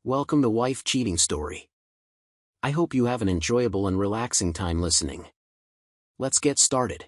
Welcome to Wife Cheating Story. I hope you have an enjoyable and relaxing time listening. Let's get started.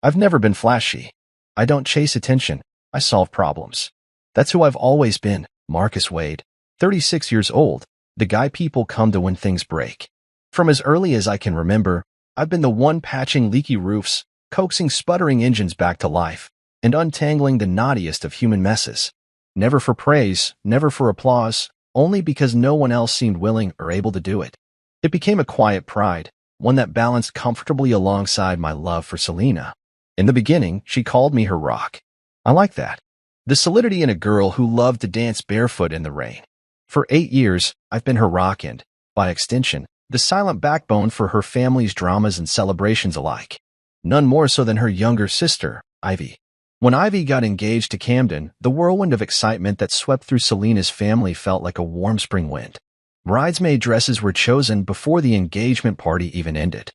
I've never been flashy. I don't chase attention. I solve problems. That's who I've always been, Marcus Wade, 36 years old, the guy people come to when things break. From as early as I can remember, I've been the one patching leaky roofs, coaxing sputtering engines back to life, and untangling the knottiest of human messes. Never for praise, never for applause, only because no one else seemed willing or able to do it. It became a quiet pride, one that balanced comfortably alongside my love for Selena. In the beginning, she called me her rock. I like that. The solidity in a girl who loved to dance barefoot in the rain. For 8 years, I've been her rock and, by extension, the silent backbone for her family's dramas and celebrations alike. None more so than her younger sister, Ivy. When Ivy got engaged to Camden, the whirlwind of excitement that swept through Selena's family felt like a warm spring wind. Bridesmaid dresses were chosen before the engagement party even ended.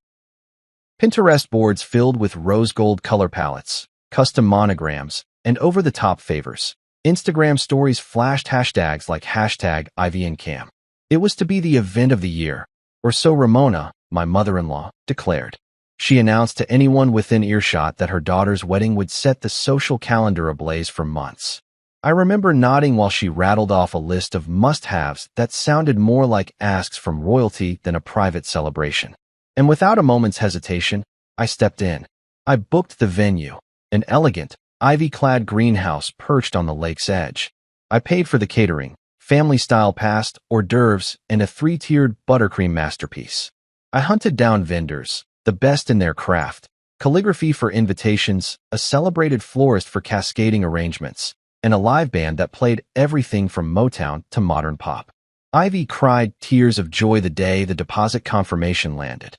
Pinterest boards filled with rose gold color palettes, custom monograms, and over-the-top favors. Instagram stories flashed hashtags like #IvyandCam. It was to be the event of the year, or so Ramona, my mother-in-law, declared. She announced to anyone within earshot that her daughter's wedding would set the social calendar ablaze for months. I remember nodding while she rattled off a list of must-haves that sounded more like asks from royalty than a private celebration. And without a moment's hesitation, I stepped in. I booked the venue, an elegant, ivy-clad greenhouse perched on the lake's edge. I paid for the catering, family-style past, hors d'oeuvres, and a 3-tiered buttercream masterpiece. I hunted down vendors, the best in their craft, calligraphy for invitations, a celebrated florist for cascading arrangements, and a live band that played everything from Motown to modern pop. Ivy cried tears of joy the day the deposit confirmation landed.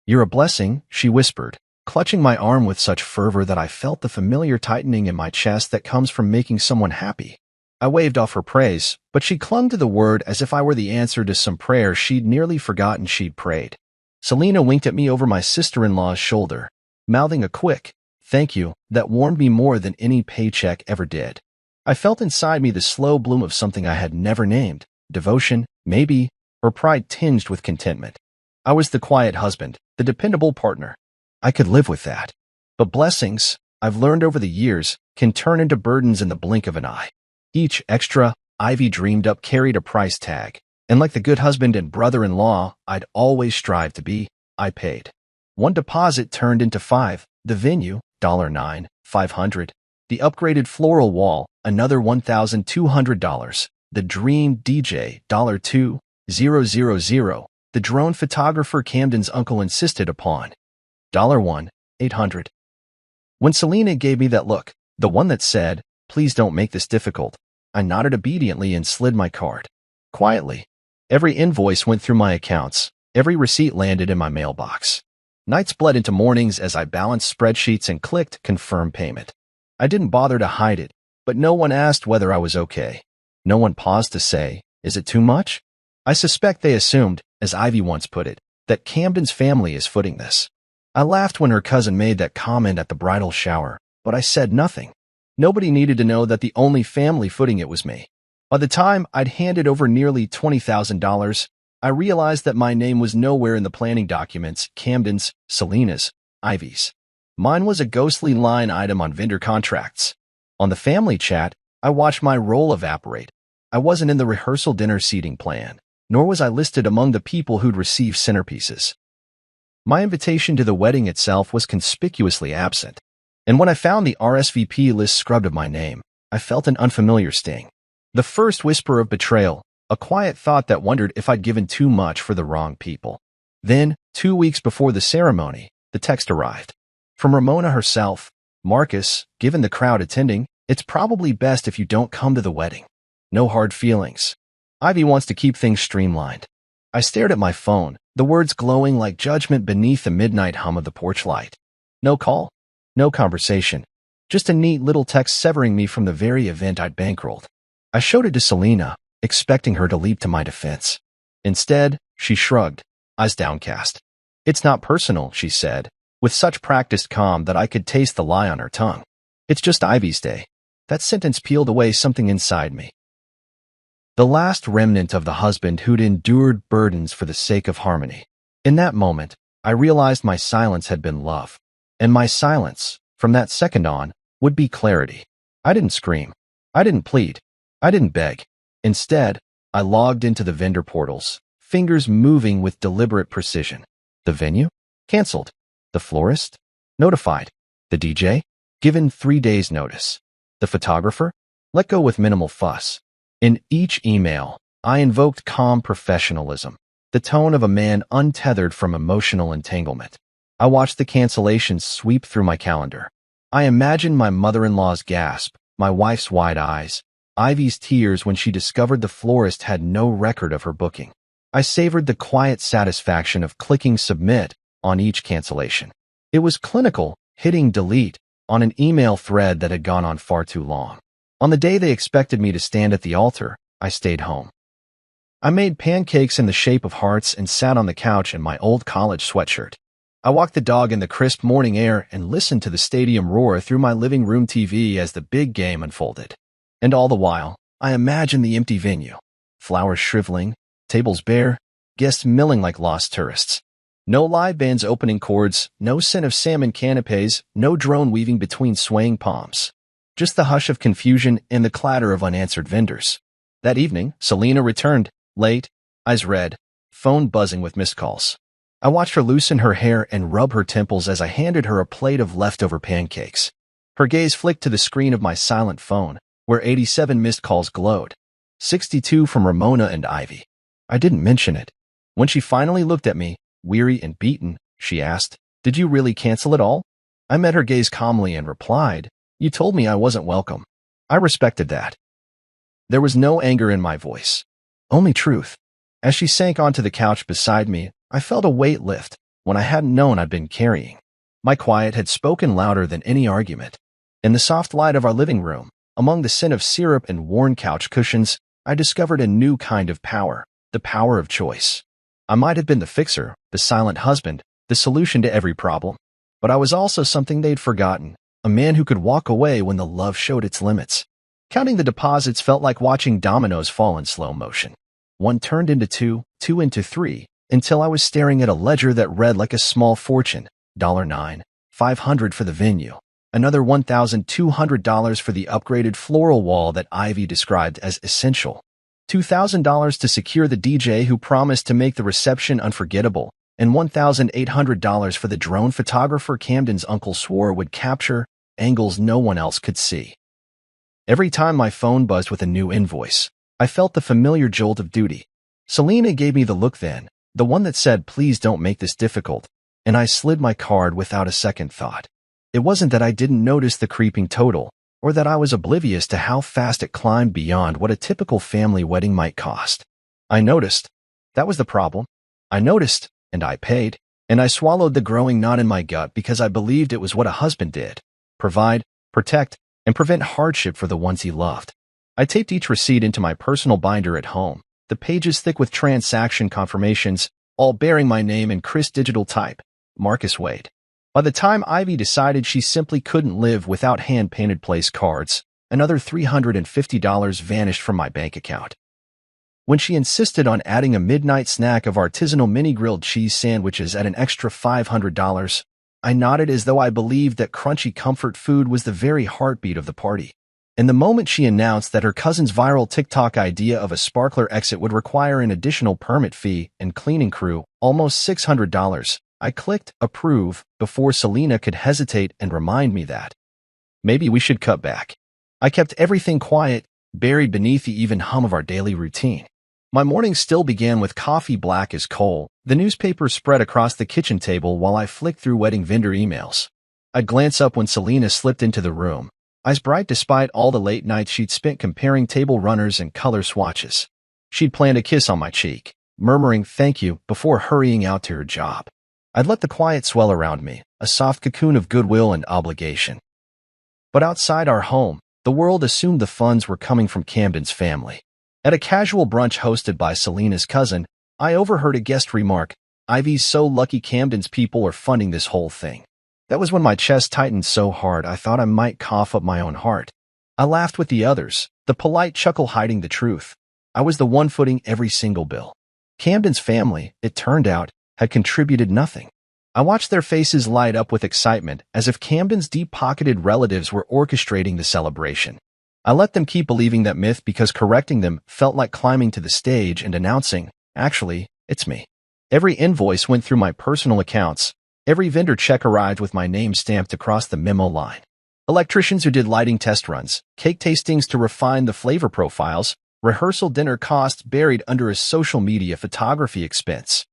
"You're a blessing," she whispered, clutching my arm with such fervor that I felt the familiar tightening in my chest that comes from making someone happy. I waved off her praise, but she clung to the word as if I were the answer to some prayer she'd nearly forgotten she'd prayed. Selena winked at me over my sister-in-law's shoulder, mouthing a quick, "Thank you," that warmed me more than any paycheck ever did. I felt inside me the slow bloom of something I had never named, devotion, maybe, or pride tinged with contentment. I was the quiet husband, the dependable partner. I could live with that. But blessings, I've learned over the years, can turn into burdens in the blink of an eye. Each extra Ivy dreamed up carried a price tag. And like the good husband and brother-in-law I'd always strived to be, I paid. One deposit turned into 5, the venue, $9, $500, the upgraded floral wall, another $1,200, the dream DJ, $2,000, the drone photographer Camden's uncle insisted upon, $1,800. When Selena gave me that look, the one that said, "Please don't make this difficult," I nodded obediently and slid my card. Quietly. Every invoice went through my accounts. Every receipt landed in my mailbox. Nights bled into mornings as I balanced spreadsheets and clicked confirm payment. I didn't bother to hide it, but no one asked whether I was okay. No one paused to say, "Is it too much?" I suspect they assumed, as Ivy once put it, that Camden's family is footing this. I laughed when her cousin made that comment at the bridal shower, but I said nothing. Nobody needed to know that the only family footing it was me. By the time I'd handed over nearly $20,000, I realized that my name was nowhere in the planning documents, Camden's, Selena's, Ivy's. Mine was a ghostly line item on vendor contracts. On the family chat, I watched my role evaporate. I wasn't in the rehearsal dinner seating plan, nor was I listed among the people who'd receive centerpieces. My invitation to the wedding itself was conspicuously absent, and when I found the RSVP list scrubbed of my name, I felt an unfamiliar sting. The first whisper of betrayal, a quiet thought that wondered if I'd given too much for the wrong people. Then, 2 weeks before the ceremony, the text arrived. From Ramona herself, "Marcus, given the crowd attending, it's probably best if you don't come to the wedding. No hard feelings. Ivy wants to keep things streamlined." I stared at my phone, the words glowing like judgment beneath the midnight hum of the porch light. No call, no conversation, just a neat little text severing me from the very event I'd bankrolled. I showed it to Selena, expecting her to leap to my defense. Instead, she shrugged, eyes downcast. "It's not personal," she said, with such practiced calm that I could taste the lie on her tongue. "It's just Ivy's day." That sentence peeled away something inside me. The last remnant of the husband who'd endured burdens for the sake of harmony. In that moment, I realized my silence had been love. And my silence, from that second on, would be clarity. I didn't scream. I didn't plead. I didn't beg. Instead, I logged into the vendor portals, fingers moving with deliberate precision. The venue? Cancelled. The florist? Notified. The DJ? Given 3 days' notice. The photographer? Let go with minimal fuss. In each email, I invoked calm professionalism, the tone of a man untethered from emotional entanglement. I watched the cancellations sweep through my calendar. I imagined my mother-in-law's gasp, my wife's wide eyes, Ivy's tears when she discovered the florist had no record of her booking. I savored the quiet satisfaction of clicking submit on each cancellation. It was clinical, hitting delete on an email thread that had gone on far too long. On the day they expected me to stand at the altar, I stayed home. I made pancakes in the shape of hearts and sat on the couch in my old college sweatshirt. I walked the dog in the crisp morning air and listened to the stadium roar through my living room TV as the big game unfolded. And all the while, I imagined the empty venue. Flowers shriveling, tables bare, guests milling like lost tourists. No live bands opening chords, no scent of salmon canapes, no drone weaving between swaying palms. Just the hush of confusion and the clatter of unanswered vendors. That evening, Selena returned, late, eyes red, phone buzzing with missed calls. I watched her loosen her hair and rub her temples as I handed her a plate of leftover pancakes. Her gaze flicked to the screen of my silent phone, where 87 missed calls glowed. 62 from Ramona and Ivy. I didn't mention it. When she finally looked at me, weary and beaten, she asked, "Did you really cancel it all?" I met her gaze calmly and replied, "You told me I wasn't welcome." I respected that. There was no anger in my voice. Only truth. As she sank onto the couch beside me, I felt a weight lift when I hadn't known I'd been carrying. My quiet had spoken louder than any argument. In the soft light of our living room, among the scent of syrup and worn couch cushions, I discovered a new kind of power, the power of choice. I might have been the fixer, the silent husband, the solution to every problem, but I was also something they'd forgotten, a man who could walk away when the love showed its limits. Counting the deposits felt like watching dominoes fall in slow motion. One turned into two, two into three, until I was staring at a ledger that read like a small fortune, $9, $500 for the venue, another $1,200 for the upgraded floral wall that Ivy described as essential, $2,000 to secure the DJ who promised to make the reception unforgettable, and $1,800 for the drone photographer Camden's uncle swore would capture angles no one else could see. Every time my phone buzzed with a new invoice, I felt the familiar jolt of duty. Selena gave me the look then, the one that said, "Please don't make this difficult," and I slid my card without a second thought. It wasn't that I didn't notice the creeping total, or that I was oblivious to how fast it climbed beyond what a typical family wedding might cost. I noticed. That was the problem. I noticed, and I paid, and I swallowed the growing knot in my gut because I believed it was what a husband did: provide, protect, and prevent hardship for the ones he loved. I taped each receipt into my personal binder at home, the pages thick with transaction confirmations, all bearing my name in crisp digital type, Marcus Wade. By the time Ivy decided she simply couldn't live without hand-painted place cards, another $350 vanished from my bank account. When she insisted on adding a midnight snack of artisanal mini-grilled cheese sandwiches at an extra $500, I nodded as though I believed that crunchy comfort food was the very heartbeat of the party. And the moment she announced that her cousin's viral TikTok idea of a sparkler exit would require an additional permit fee and cleaning crew, almost $600, I clicked approve before Selena could hesitate and remind me that maybe we should cut back. I kept everything quiet, buried beneath the even hum of our daily routine. My mornings still began with coffee black as coal, the newspaper spread across the kitchen table while I flicked through wedding vendor emails. I'd glance up when Selena slipped into the room, eyes bright despite all the late nights she'd spent comparing table runners and color swatches. She'd planned a kiss on my cheek, murmuring thank you before hurrying out to her job. I'd let the quiet swell around me, a soft cocoon of goodwill and obligation. But outside our home, the world assumed the funds were coming from Camden's family. At a casual brunch hosted by Selena's cousin, I overheard a guest remark, "Ivy's so lucky Camden's people are funding this whole thing." That was when my chest tightened so hard I thought I might cough up my own heart. I laughed with the others, the polite chuckle hiding the truth. I was the one footing every single bill. Camden's family, it turned out, had contributed nothing. I watched their faces light up with excitement as if Camden's deep-pocketed relatives were orchestrating the celebration. I let them keep believing that myth because correcting them felt like climbing to the stage and announcing, "Actually, it's me." Every invoice went through my personal accounts. Every vendor check arrived with my name stamped across the memo line. Electricians who did lighting test runs, cake tastings to refine the flavor profiles, rehearsal dinner costs buried under a social media photography expense.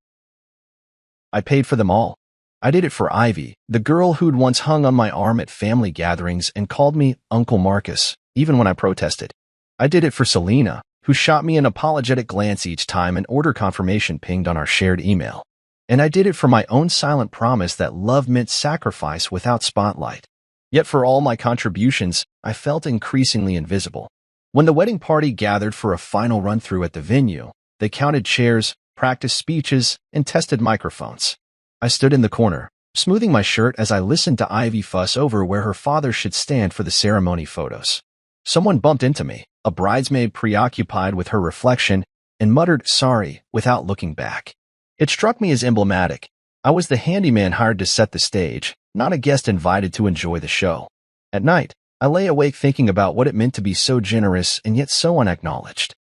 I paid for them all. I did it for Ivy, the girl who'd once hung on my arm at family gatherings and called me Uncle Marcus, even when I protested. I did it for Selena, who shot me an apologetic glance each time an order confirmation pinged on our shared email. And I did it for my own silent promise that love meant sacrifice without spotlight. Yet for all my contributions, I felt increasingly invisible. When the wedding party gathered for a final run-through at the venue, they counted chairs, practiced speeches, and tested microphones. I stood in the corner, smoothing my shirt as I listened to Ivy fuss over where her father should stand for the ceremony photos. Someone bumped into me, a bridesmaid preoccupied with her reflection, and muttered sorry without looking back. It struck me as emblematic. I was the handyman hired to set the stage, not a guest invited to enjoy the show. At night, I lay awake thinking about what it meant to be so generous and yet so unacknowledged.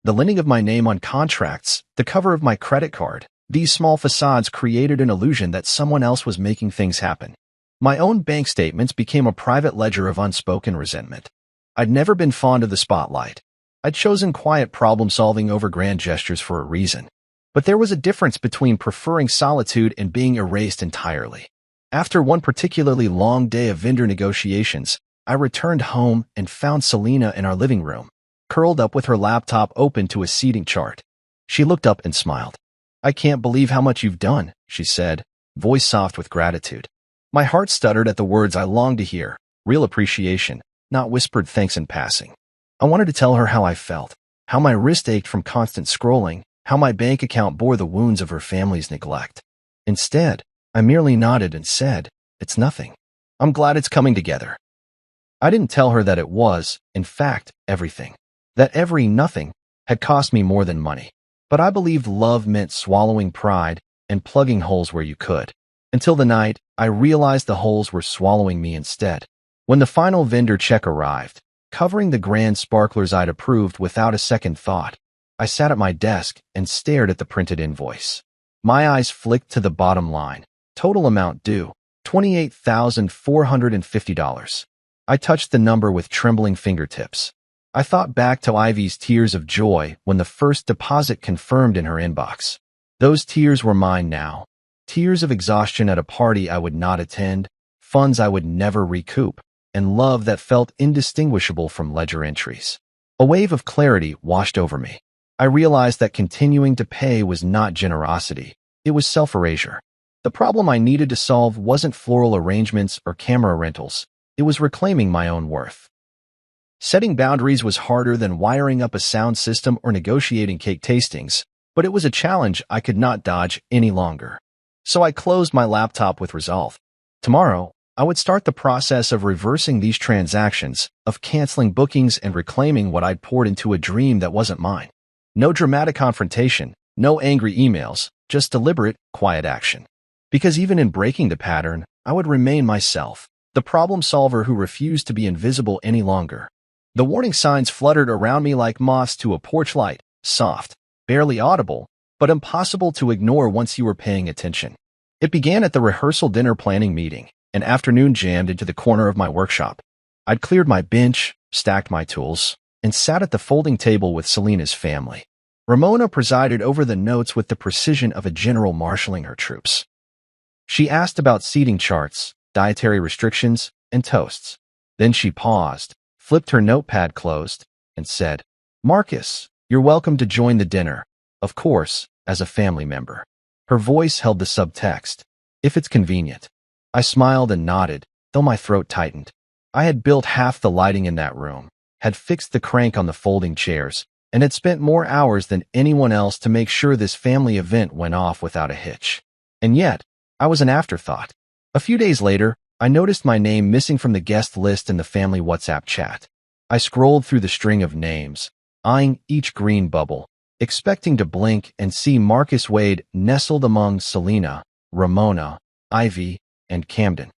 The linting of my name on contracts, the cover of my credit card, these small facades created an illusion that someone else was making things happen. My own bank statements became a private ledger of unspoken resentment. I'd never been fond of the spotlight. I'd chosen quiet problem-solving over grand gestures for a reason. But there was a difference between preferring solitude and being erased entirely. After one particularly long day of vendor negotiations, I returned home and found Selena in our living room, curled up with her laptop open to a seating chart. She looked up and smiled. "I can't believe how much you've done," she said, voice soft with gratitude. My heart stuttered at the words I longed to hear, real appreciation, not whispered thanks in passing. I wanted to tell her how I felt, how my wrist ached from constant scrolling, how my bank account bore the wounds of her family's neglect. Instead, I merely nodded and said, "It's nothing. I'm glad it's coming together." I didn't tell her that it was, in fact, everything. That every nothing had cost me more than money. But I believed love meant swallowing pride and plugging holes where you could. Until the night, I realized the holes were swallowing me instead. When the final vendor check arrived, covering the grand sparklers I'd approved without a second thought, I sat at my desk and stared at the printed invoice. My eyes flicked to the bottom line. Total amount due, $28,450. I touched the number with trembling fingertips. I thought back to Ivy's tears of joy when the first deposit confirmed in her inbox. Those tears were mine now. Tears of exhaustion at a party I would not attend, funds I would never recoup, and love that felt indistinguishable from ledger entries. A wave of clarity washed over me. I realized that continuing to pay was not generosity. It was self-erasure. The problem I needed to solve wasn't floral arrangements or camera rentals. It was reclaiming my own worth. Setting boundaries was harder than wiring up a sound system or negotiating cake tastings, but it was a challenge I could not dodge any longer. So I closed my laptop with resolve. Tomorrow, I would start the process of reversing these transactions, of canceling bookings and reclaiming what I'd poured into a dream that wasn't mine. No dramatic confrontation, no angry emails, just deliberate, quiet action. Because even in breaking the pattern, I would remain myself, the problem solver who refused to be invisible any longer. The warning signs fluttered around me like moths to a porch light, soft, barely audible, but impossible to ignore once you were paying attention. It began at the rehearsal dinner planning meeting, an afternoon jammed into the corner of my workshop. I'd cleared my bench, stacked my tools, and sat at the folding table with Selena's family. Ramona presided over the notes with the precision of a general marshaling her troops. She asked about seating charts, dietary restrictions, and toasts. Then she paused, flipped her notepad closed, and said, "Marcus, you're welcome to join the dinner, of course, as a family member." Her voice held the subtext, "If it's convenient." I smiled and nodded, though my throat tightened. I had built half the lighting in that room, had fixed the crank on the folding chairs, and had spent more hours than anyone else to make sure this family event went off without a hitch. And yet, I was an afterthought. A few days later, I noticed my name missing from the guest list in the family WhatsApp chat. I scrolled through the string of names, eyeing each green bubble, expecting to blink and see Marcus Wade nestled among Selena, Ramona, Ivy, and Camden.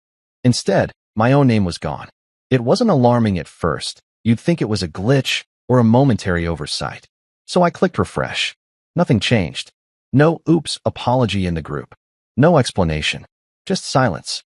Instead, my own name was gone. It wasn't alarming at first. You'd think it was a glitch or a momentary oversight. So I clicked refresh. Nothing changed. No oops apology in the group. No explanation. Just silence.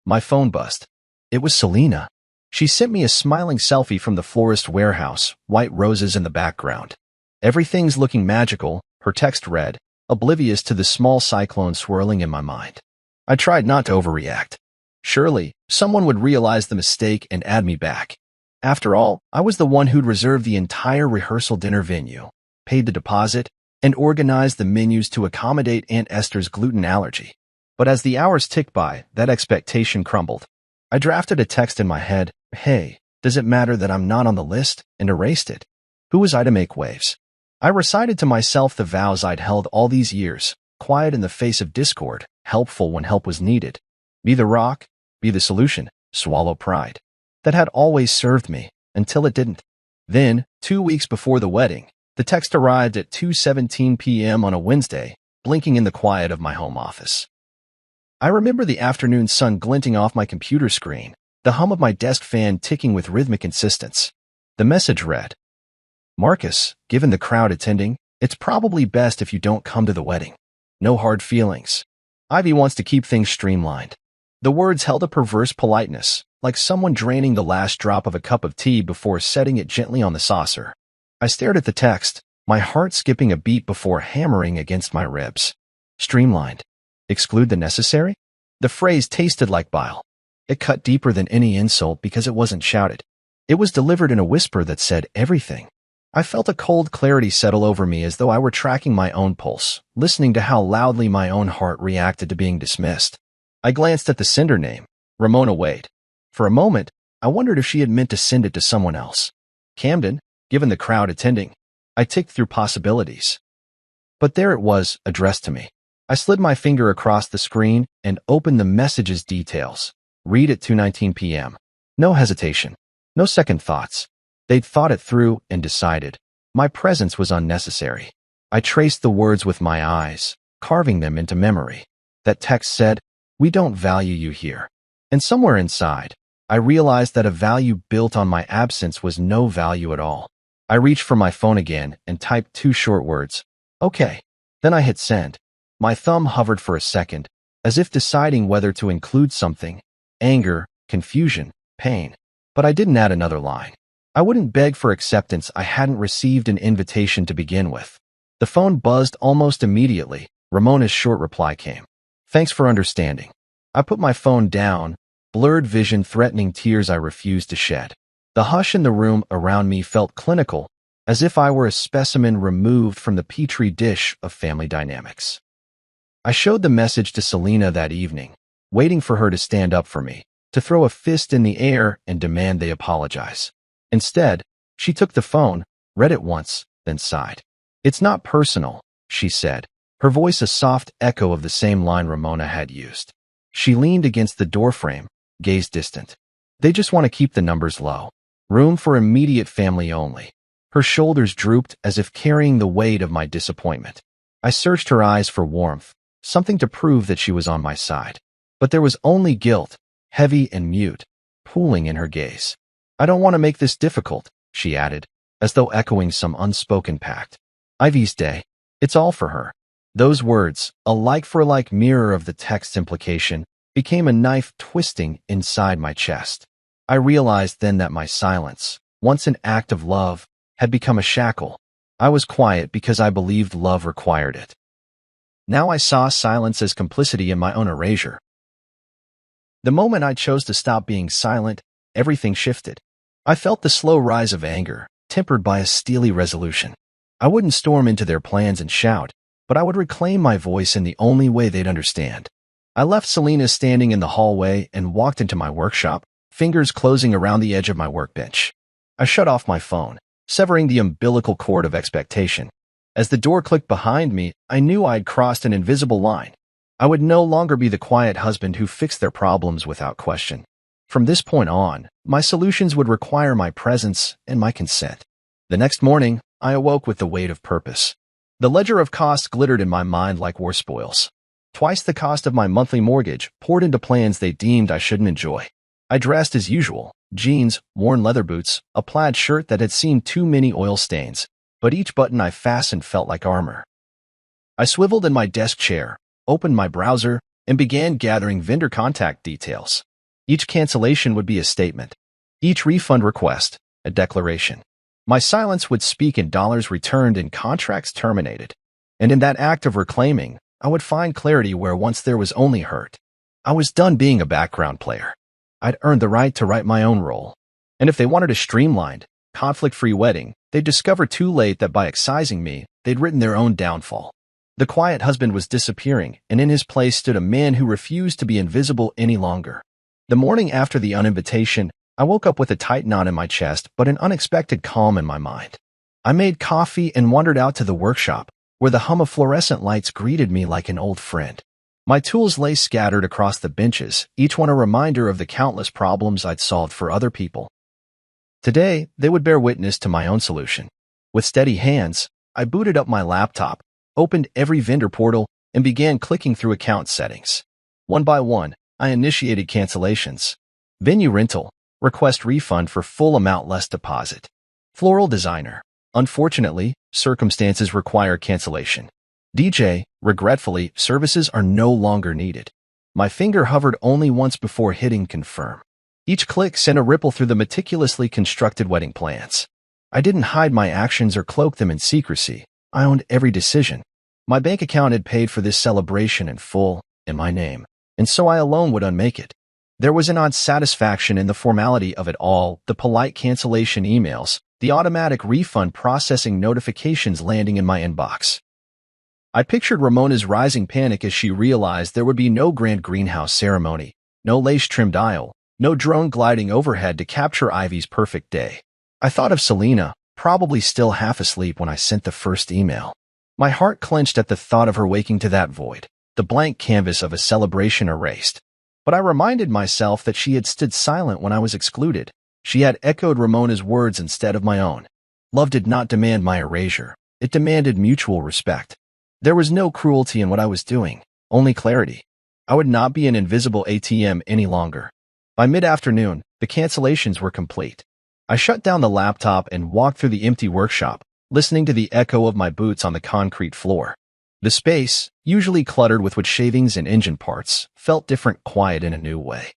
My phone buzzed. It was Selena. She sent me a smiling selfie from the florist warehouse, white roses in the background. Everything's looking magical, her text read, oblivious to the small cyclone swirling in my mind. I tried not to overreact. Surely, someone would realize the mistake and add me back. After all, I was the one who'd reserved the entire rehearsal dinner venue, paid the deposit, and organized the menus to accommodate Aunt Esther's gluten allergy. But as the hours ticked by, that expectation crumbled. I drafted a text in my head, "Hey, does it matter that I'm not on the list?" and erased it. Who was I to make waves? I recited to myself the vows I'd held all these years, quiet in the face of discord, helpful when help was needed. Be the rock, be the solution, swallow pride. That had always served me, until it didn't. Then, 2 weeks before the wedding, the text arrived at 2:17 p.m. on a Wednesday, blinking in the quiet of my home office. I remember the afternoon sun glinting off my computer screen, the hum of my desk fan ticking with rhythmic insistence. The message read, "Marcus, given the crowd attending, it's probably best if you don't come to the wedding. No hard feelings. Ivy wants to keep things streamlined." The words held a perverse politeness, like someone draining the last drop of a cup of tea before setting it gently on the saucer. I stared at the text, my heart skipping a beat before hammering against my ribs. Streamlined. Exclude the necessary? The phrase tasted like bile. It cut deeper than any insult because it wasn't shouted. It was delivered in a whisper that said everything. I felt a cold clarity settle over me as though I were tracking my own pulse, listening to how loudly my own heart reacted to being dismissed. I glanced at the sender name, Ramona Wade. For a moment, I wondered if she had meant to send it to someone else. Camden, given the crowd attending. I ticked through possibilities. But there it was, addressed to me. I slid my finger across the screen and opened the message's details. Read at 2:19 p.m. No hesitation. No second thoughts. They'd thought it through and decided. My presence was unnecessary. I traced the words with my eyes, carving them into memory. That text said, "We don't value you here." And somewhere inside, I realized that a value built on my absence was no value at all. I reached for my phone again and typed 2 short words. "Okay." Then I hit send. My thumb hovered for a second, as if deciding whether to include something: anger, confusion, pain. But I didn't add another line. I wouldn't beg for acceptance. I hadn't received an invitation to begin with. The phone buzzed almost immediately. Ramona's short reply came. "Thanks for understanding." I put my phone down, blurred vision threatening tears I refused to shed. The hush in the room around me felt clinical, as if I were a specimen removed from the petri dish of family dynamics. I showed the message to Selena that evening, waiting for her to stand up for me, to throw a fist in the air and demand they apologize. Instead, she took the phone, read it once, then sighed. "It's not personal," she said, her voice a soft echo of the same line Ramona had used. She leaned against the doorframe, gaze distant. "They just want to keep the numbers low. Room for immediate family only." Her shoulders drooped as if carrying the weight of my disappointment. I searched her eyes for warmth, something to prove that she was on my side. But there was only guilt, heavy and mute, pooling in her gaze. "I don't want to make this difficult," she added, as though echoing some unspoken pact. "Ivy's day. It's all for her." Those words, a like-for-like mirror of the text's implication, became a knife twisting inside my chest. I realized then that my silence, once an act of love, had become a shackle. I was quiet because I believed love required it. Now I saw silence as complicity in my own erasure. The moment I chose to stop being silent, everything shifted. I felt the slow rise of anger, tempered by a steely resolution. I wouldn't storm into their plans and shout, but I would reclaim my voice in the only way they'd understand. I left Selena standing in the hallway and walked into my workshop, fingers closing around the edge of my workbench. I shut off my phone, severing the umbilical cord of expectation. As the door clicked behind me, I knew I'd crossed an invisible line. I would no longer be the quiet husband who fixed their problems without question. From this point on, my solutions would require my presence and my consent. The next morning, I awoke with the weight of purpose. The ledger of costs glittered in my mind like war spoils. Twice the cost of my monthly mortgage poured into plans they deemed I shouldn't enjoy. I dressed as usual, jeans, worn leather boots, a plaid shirt that had seen too many oil stains, but each button I fastened felt like armor. I swiveled in my desk chair, opened my browser, and began gathering vendor contact details. Each cancellation would be a statement. Each refund request, a declaration. My silence would speak in dollars returned and contracts terminated. And in that act of reclaiming, I would find clarity where once there was only hurt. I was done being a background player. I'd earned the right to write my own role. And if they wanted a streamlined, conflict-free wedding, they'd discover too late that by excising me, they'd written their own downfall. The quiet husband was disappearing, and in his place stood a man who refused to be invisible any longer. The morning after the uninvitation, I woke up with a tight knot in my chest but an unexpected calm in my mind. I made coffee and wandered out to the workshop, where the hum of fluorescent lights greeted me like an old friend. My tools lay scattered across the benches, each one a reminder of the countless problems I'd solved for other people. Today, they would bear witness to my own solution. With steady hands, I booted up my laptop, opened every vendor portal, and began clicking through account settings. One by one, I initiated cancellations. Venue rental, request refund for full amount less deposit. Floral designer, unfortunately, circumstances require cancellation. DJ, regretfully, services are no longer needed. My finger hovered only once before hitting confirm. Each click sent a ripple through the meticulously constructed wedding plans. I didn't hide my actions or cloak them in secrecy. I owned every decision. My bank account had paid for this celebration in full, in my name, and so I alone would unmake it. There was an odd satisfaction in the formality of it all, the polite cancellation emails, the automatic refund processing notifications landing in my inbox. I pictured Ramona's rising panic as she realized there would be no grand greenhouse ceremony, no lace-trimmed aisle, no drone gliding overhead to capture Ivy's perfect day. I thought of Selena, probably still half asleep when I sent the first email. My heart clenched at the thought of her waking to that void, the blank canvas of a celebration erased. But I reminded myself that she had stood silent when I was excluded. She had echoed Ramona's words instead of my own. Love did not demand my erasure. It demanded mutual respect. There was no cruelty in what I was doing, only clarity. I would not be an invisible ATM any longer. By mid-afternoon, the cancellations were complete. I shut down the laptop and walked through the empty workshop, listening to the echo of my boots on the concrete floor. The space, usually cluttered with wood shavings and engine parts, felt different, quiet in a new way.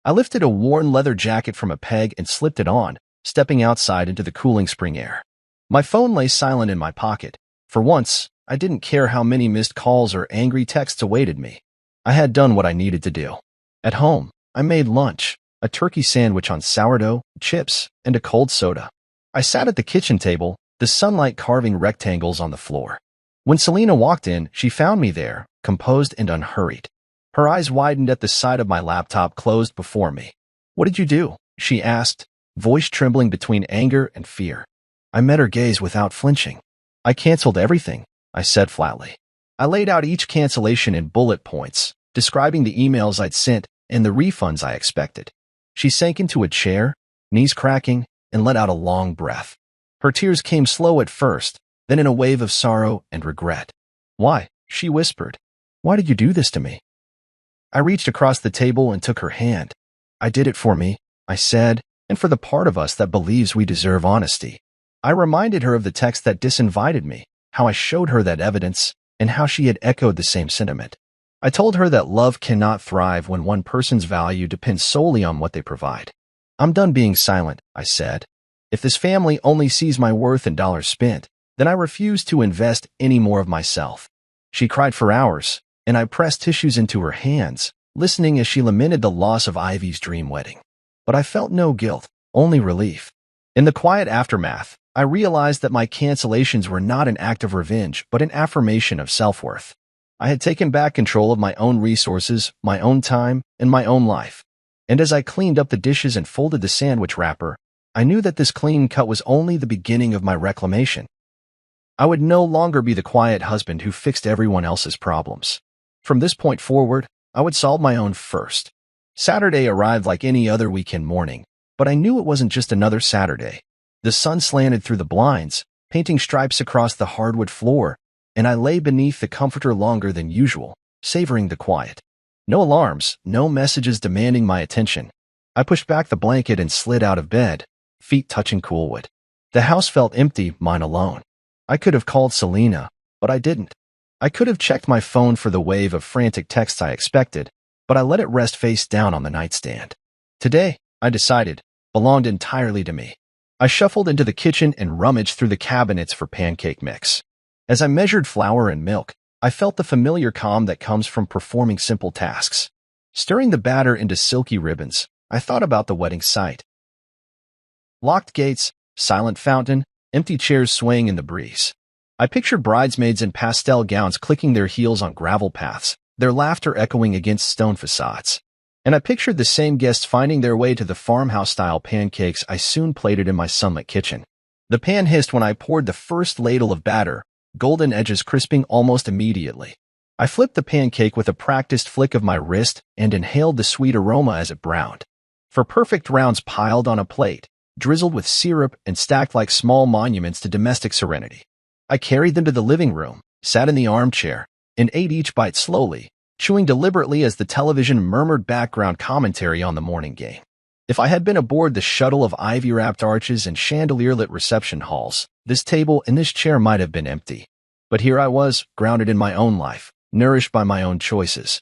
I lifted a worn leather jacket from a peg and slipped it on, stepping outside into the cooling spring air. My phone lay silent in my pocket. For once, I didn't care how many missed calls or angry texts awaited me. I had done what I needed to do. At home, I made lunch, a turkey sandwich on sourdough, chips, and a cold soda. I sat at the kitchen table, the sunlight carving rectangles on the floor. When Selena walked in, she found me there, composed and unhurried. Her eyes widened at the sight of my laptop closed before me. "What did you do?" she asked, voice trembling between anger and fear. I met her gaze without flinching. "I canceled everything," I said flatly. I laid out each cancellation in bullet points, describing the emails I'd sent and the refunds I expected. She sank into a chair, knees cracking, and let out a long breath. Her tears came slow at first, then in a wave of sorrow and regret. "Why?" she whispered. "Why did you do this to me?" I reached across the table and took her hand. "I did it for me," I said, "and for the part of us that believes we deserve honesty." I reminded her of the text that disinvited me, how I showed her that evidence, and how she had echoed the same sentiment. I told her that love cannot thrive when one person's value depends solely on what they provide. "I'm done being silent," I said. "If this family only sees my worth in dollars spent, then I refuse to invest any more of myself." She cried for hours, and I pressed tissues into her hands, listening as she lamented the loss of Ivy's dream wedding. But I felt no guilt, only relief. In the quiet aftermath, I realized that my cancellations were not an act of revenge, but an affirmation of self-worth. I had taken back control of my own resources, my own time, and my own life. And as I cleaned up the dishes and folded the sandwich wrapper, I knew that this clean cut was only the beginning of my reclamation. I would no longer be the quiet husband who fixed everyone else's problems. From this point forward, I would solve my own first. Saturday arrived like any other weekend morning, but I knew it wasn't just another Saturday. The sun slanted through the blinds, painting stripes across the hardwood floor, and I lay beneath the comforter longer than usual, savoring the quiet. No alarms, no messages demanding my attention. I pushed back the blanket and slid out of bed, feet touching cool wood. The house felt empty, mine alone. I could have called Selena, but I didn't. I could have checked my phone for the wave of frantic texts I expected, but I let it rest face down on the nightstand. Today, I decided, belonged entirely to me. I shuffled into the kitchen and rummaged through the cabinets for pancake mix. As I measured flour and milk, I felt the familiar calm that comes from performing simple tasks. Stirring the batter into silky ribbons, I thought about the wedding site. Locked gates, silent fountain, empty chairs swaying in the breeze. I pictured bridesmaids in pastel gowns clicking their heels on gravel paths, their laughter echoing against stone facades. And I pictured the same guests finding their way to the farmhouse-style pancakes I soon plated in my sunlit kitchen. The pan hissed when I poured the first ladle of batter, golden edges crisping almost immediately. I flipped the pancake with a practiced flick of my wrist and inhaled the sweet aroma as it browned. For perfect rounds piled on a plate, drizzled with syrup and stacked like small monuments to domestic serenity. I carried them to the living room, sat in the armchair, and ate each bite slowly, chewing deliberately as the television murmured background commentary on the morning game. If I had been aboard the shuttle of ivy-wrapped arches and chandelier-lit reception halls, this table and this chair might have been empty. But here I was, grounded in my own life, nourished by my own choices.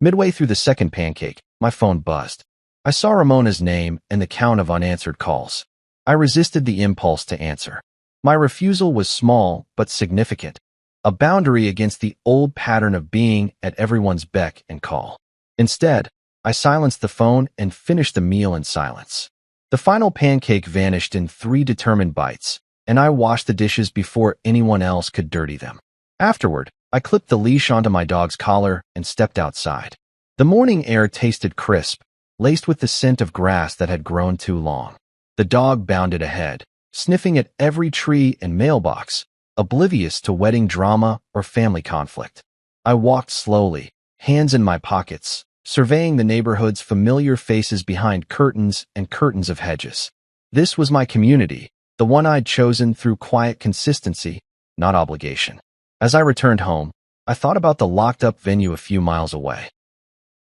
Midway through the second pancake, my phone buzzed. I saw Ramona's name and the count of unanswered calls. I resisted the impulse to answer. My refusal was small but significant, a boundary against the old pattern of being at everyone's beck and call. Instead, I silenced the phone and finished the meal in silence. The final pancake vanished in 3 determined bites, and I washed the dishes before anyone else could dirty them. Afterward, I clipped the leash onto my dog's collar and stepped outside. The morning air tasted crisp, laced with the scent of grass that had grown too long. The dog bounded ahead, sniffing at every tree and mailbox, oblivious to wedding drama or family conflict. I walked slowly, hands in my pockets, surveying the neighborhood's familiar faces behind curtains and curtains of hedges. This was my community, the one I'd chosen through quiet consistency, not obligation. As I returned home, I thought about the locked-up venue a few miles away.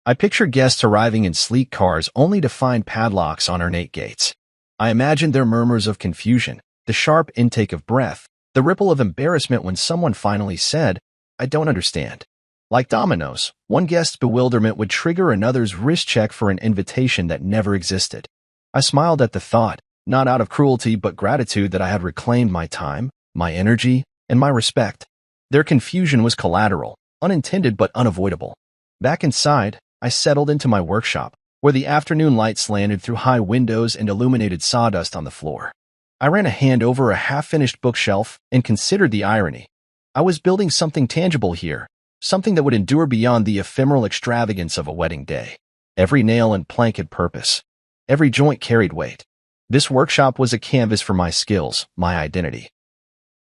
I pictured guests arriving in sleek cars only to find padlocks on ornate gates. I imagined their murmurs of confusion, the sharp intake of breath, the ripple of embarrassment when someone finally said, "I don't understand." Like dominoes, one guest's bewilderment would trigger another's wrist check for an invitation that never existed. I smiled at the thought, not out of cruelty but gratitude that I had reclaimed my time, my energy, and my respect. Their confusion was collateral, unintended but unavoidable. Back inside, I settled into my workshop, where the afternoon light slanted through high windows and illuminated sawdust on the floor. I ran a hand over a half-finished bookshelf and considered the irony. I was building something tangible here, something that would endure beyond the ephemeral extravagance of a wedding day. Every nail and plank had purpose. Every joint carried weight. This workshop was a canvas for my skills, my identity.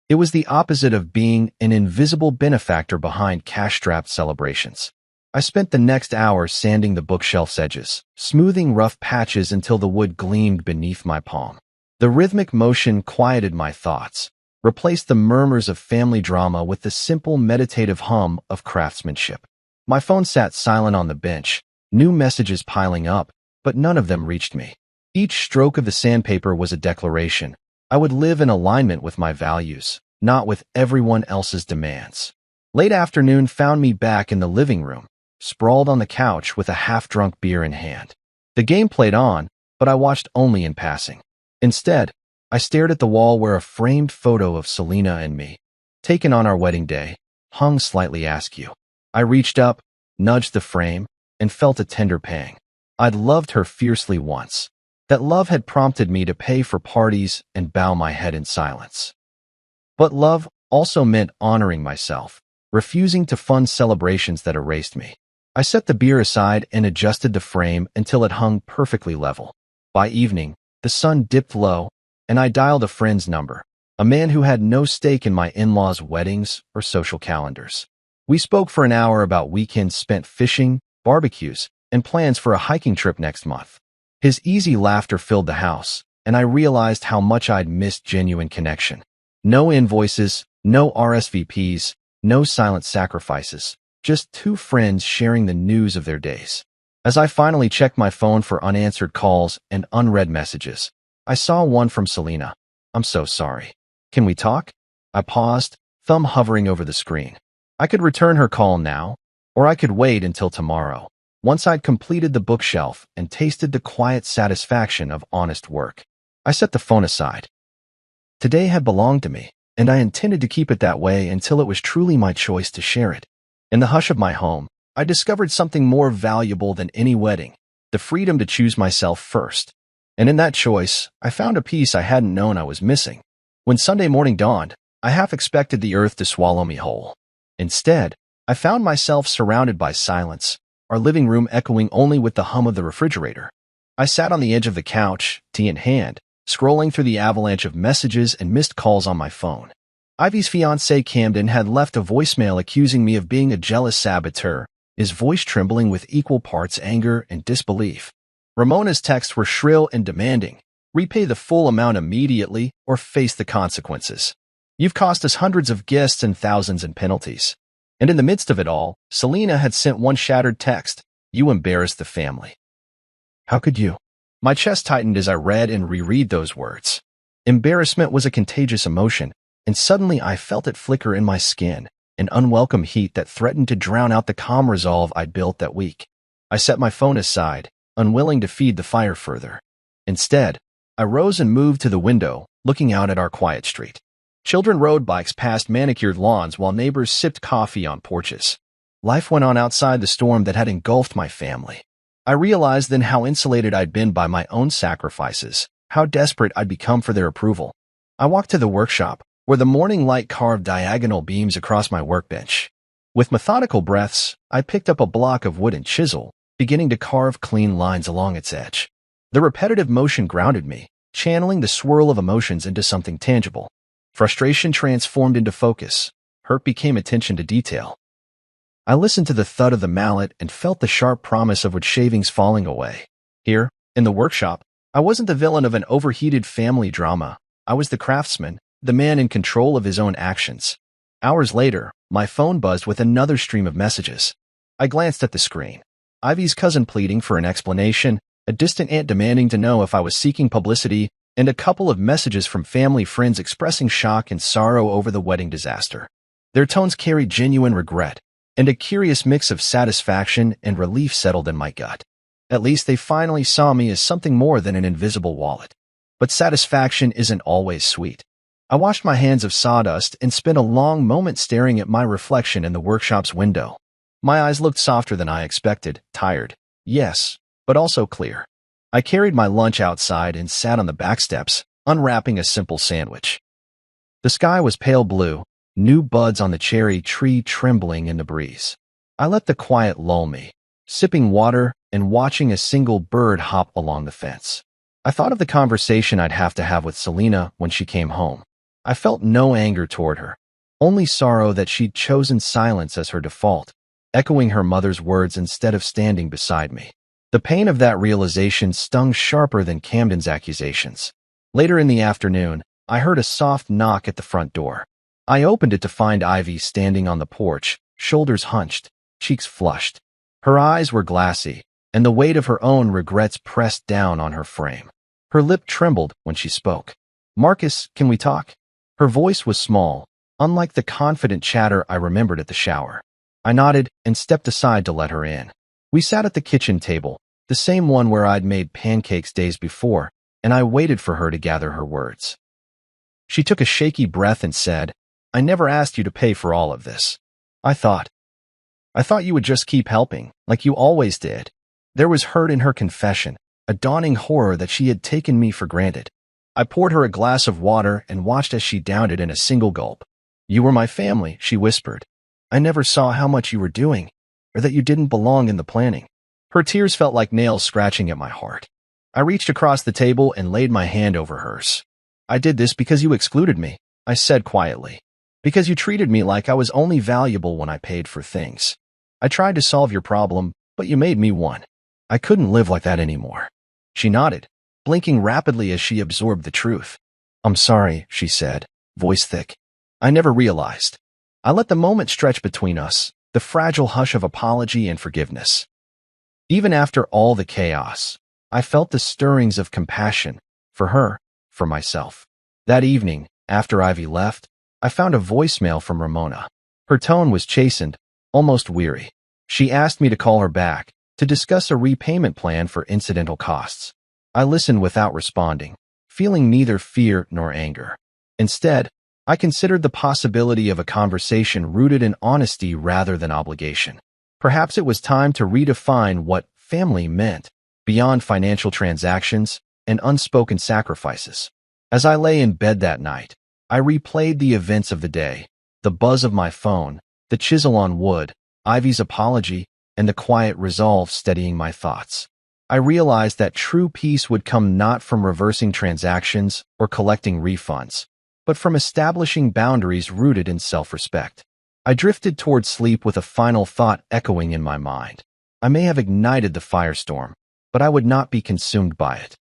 It was the opposite of being an invisible benefactor behind cash-strapped celebrations. I spent the next hour sanding the bookshelf's edges, smoothing rough patches until the wood gleamed beneath my palm. The rhythmic motion quieted my thoughts, replaced the murmurs of family drama with the simple meditative hum of craftsmanship. My phone sat silent on the bench, new messages piling up, but none of them reached me. Each stroke of the sandpaper was a declaration. I would live in alignment with my values, not with everyone else's demands. Late afternoon found me back in the living room, sprawled on the couch with a half-drunk beer in hand. The game played on, but I watched only in passing. Instead, I stared at the wall where a framed photo of Selena and me, taken on our wedding day, hung slightly askew. I reached up, nudged the frame, and felt a tender pang. I'd loved her fiercely once. That love had prompted me to pay for parties and bow my head in silence. But love also meant honoring myself, refusing to fund celebrations that erased me. I set the beer aside and adjusted the frame until it hung perfectly level. By evening, the sun dipped low, and I dialed a friend's number, a man who had no stake in my in-laws' weddings or social calendars. We spoke for an hour about weekends spent fishing, barbecues, and plans for a hiking trip next month. His easy laughter filled the house, and I realized how much I'd missed genuine connection. No invoices, no RSVPs, no silent sacrifices, just two friends sharing the news of their days. As I finally checked my phone for unanswered calls and unread messages, I saw one from Selena. "I'm so sorry. Can we talk?" I paused, thumb hovering over the screen. I could return her call now, or I could wait until tomorrow, once I'd completed the bookshelf and tasted the quiet satisfaction of honest work. I set the phone aside. Today had belonged to me, and I intended to keep it that way until it was truly my choice to share it. In the hush of my home, I discovered something more valuable than any wedding, the freedom to choose myself first. And in that choice, I found a piece I hadn't known I was missing. When Sunday morning dawned, I half expected the earth to swallow me whole. Instead, I found myself surrounded by silence, our living room echoing only with the hum of the refrigerator. I sat on the edge of the couch, tea in hand, scrolling through the avalanche of messages and missed calls on my phone. Ivy's fiancé Camden had left a voicemail accusing me of being a jealous saboteur, his voice trembling with equal parts anger and disbelief. Ramona's texts were shrill and demanding. "Repay the full amount immediately or face the consequences. You've cost us hundreds of guests and thousands in penalties." And in the midst of it all, Selena had sent one shattered text. "You embarrassed the family." How could you? My chest tightened as I read and reread those words. Embarrassment was a contagious emotion, and suddenly I felt it flicker in my skin, an unwelcome heat that threatened to drown out the calm resolve I'd built that week. I set my phone aside, unwilling to feed the fire further. Instead, I rose and moved to the window, looking out at our quiet street. Children rode bikes past manicured lawns while neighbors sipped coffee on porches. Life went on outside the storm that had engulfed my family. I realized then how insulated I'd been by my own sacrifices, how desperate I'd become for their approval. I walked to the workshop, where the morning light carved diagonal beams across my workbench. With methodical breaths, I picked up a block of wood and chisel, beginning to carve clean lines along its edge. The repetitive motion grounded me, channeling the swirl of emotions into something tangible. Frustration transformed into focus. Hurt became attention to detail. I listened to the thud of the mallet and felt the sharp promise of wood shavings falling away. Here, in the workshop, I wasn't the villain of an overheated family drama. I was the craftsman, the man in control of his own actions. Hours later, my phone buzzed with another stream of messages. I glanced at the screen. Ivy's cousin pleading for an explanation, a distant aunt demanding to know if I was seeking publicity, and a couple of messages from family friends expressing shock and sorrow over the wedding disaster. Their tones carried genuine regret, and a curious mix of satisfaction and relief settled in my gut. At least they finally saw me as something more than an invisible wallet. But satisfaction isn't always sweet. I washed my hands of sawdust and spent a long moment staring at my reflection in the workshop's window. My eyes looked softer than I expected, tired, yes, but also clear. I carried my lunch outside and sat on the back steps, unwrapping a simple sandwich. The sky was pale blue, new buds on the cherry tree trembling in the breeze. I let the quiet lull me, sipping water and watching a single bird hop along the fence. I thought of the conversation I'd have to have with Selena when she came home. I felt no anger toward her, only sorrow that she'd chosen silence as her default, echoing her mother's words instead of standing beside me. The pain of that realization stung sharper than Camden's accusations. Later in the afternoon, I heard a soft knock at the front door. I opened it to find Ivy standing on the porch, shoulders hunched, cheeks flushed. Her eyes were glassy, and the weight of her own regrets pressed down on her frame. Her lip trembled when she spoke. "Marcus, can we talk?" Her voice was small, unlike the confident chatter I remembered at the shower. I nodded and stepped aside to let her in. We sat at the kitchen table, the same one where I'd made pancakes days before, and I waited for her to gather her words. She took a shaky breath and said, "I never asked you to pay for all of this. I thought you would just keep helping, like you always did." There was hurt in her confession, a dawning horror that she had taken me for granted. I poured her a glass of water and watched as she downed it in a single gulp. "You were my family," she whispered. "I never saw how much you were doing, or that you didn't belong in the planning." Her tears felt like nails scratching at my heart. I reached across the table and laid my hand over hers. "I did this because you excluded me," I said quietly. "Because you treated me like I was only valuable when I paid for things. I tried to solve your problem, but you made me one. I couldn't live like that anymore." She nodded. blinking rapidly as she absorbed the truth. "I'm sorry," she said, voice thick. "I never realized." I let the moment stretch between us, the fragile hush of apology and forgiveness. Even after all the chaos, I felt the stirrings of compassion for her, for myself. That evening, after Ivy left, I found a voicemail from Ramona. Her tone was chastened, almost weary. She asked me to call her back to discuss a repayment plan for incidental costs. I listened without responding, feeling neither fear nor anger. Instead, I considered the possibility of a conversation rooted in honesty rather than obligation. Perhaps it was time to redefine what family meant beyond financial transactions and unspoken sacrifices. As I lay in bed that night, I replayed the events of the day, the buzz of my phone, the chisel on wood, Ivy's apology, and the quiet resolve steadying my thoughts. I realized that true peace would come not from reversing transactions or collecting refunds, but from establishing boundaries rooted in self-respect. I drifted toward sleep with a final thought echoing in my mind. I may have ignited the firestorm, but I would not be consumed by it.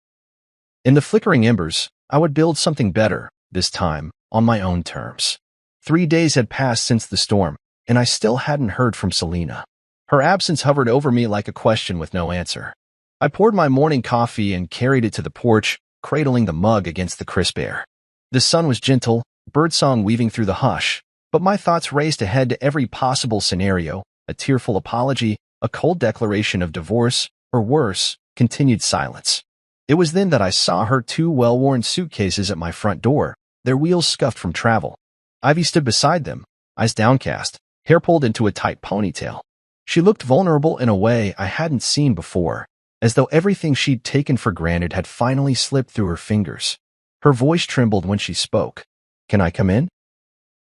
In the flickering embers, I would build something better, this time, on my own terms. 3 days had passed since the storm, and I still hadn't heard from Selena. Her absence hovered over me like a question with no answer. I poured my morning coffee and carried it to the porch, cradling the mug against the crisp air. The sun was gentle, birdsong weaving through the hush, but my thoughts raced ahead to every possible scenario, a tearful apology, a cold declaration of divorce, or worse, continued silence. It was then that I saw her 2 well-worn suitcases at my front door, their wheels scuffed from travel. Ivy stood beside them, eyes downcast, hair pulled into a tight ponytail. She looked vulnerable in a way I hadn't seen before, as though everything she'd taken for granted had finally slipped through her fingers. Her voice trembled when she spoke. "Can I come in?"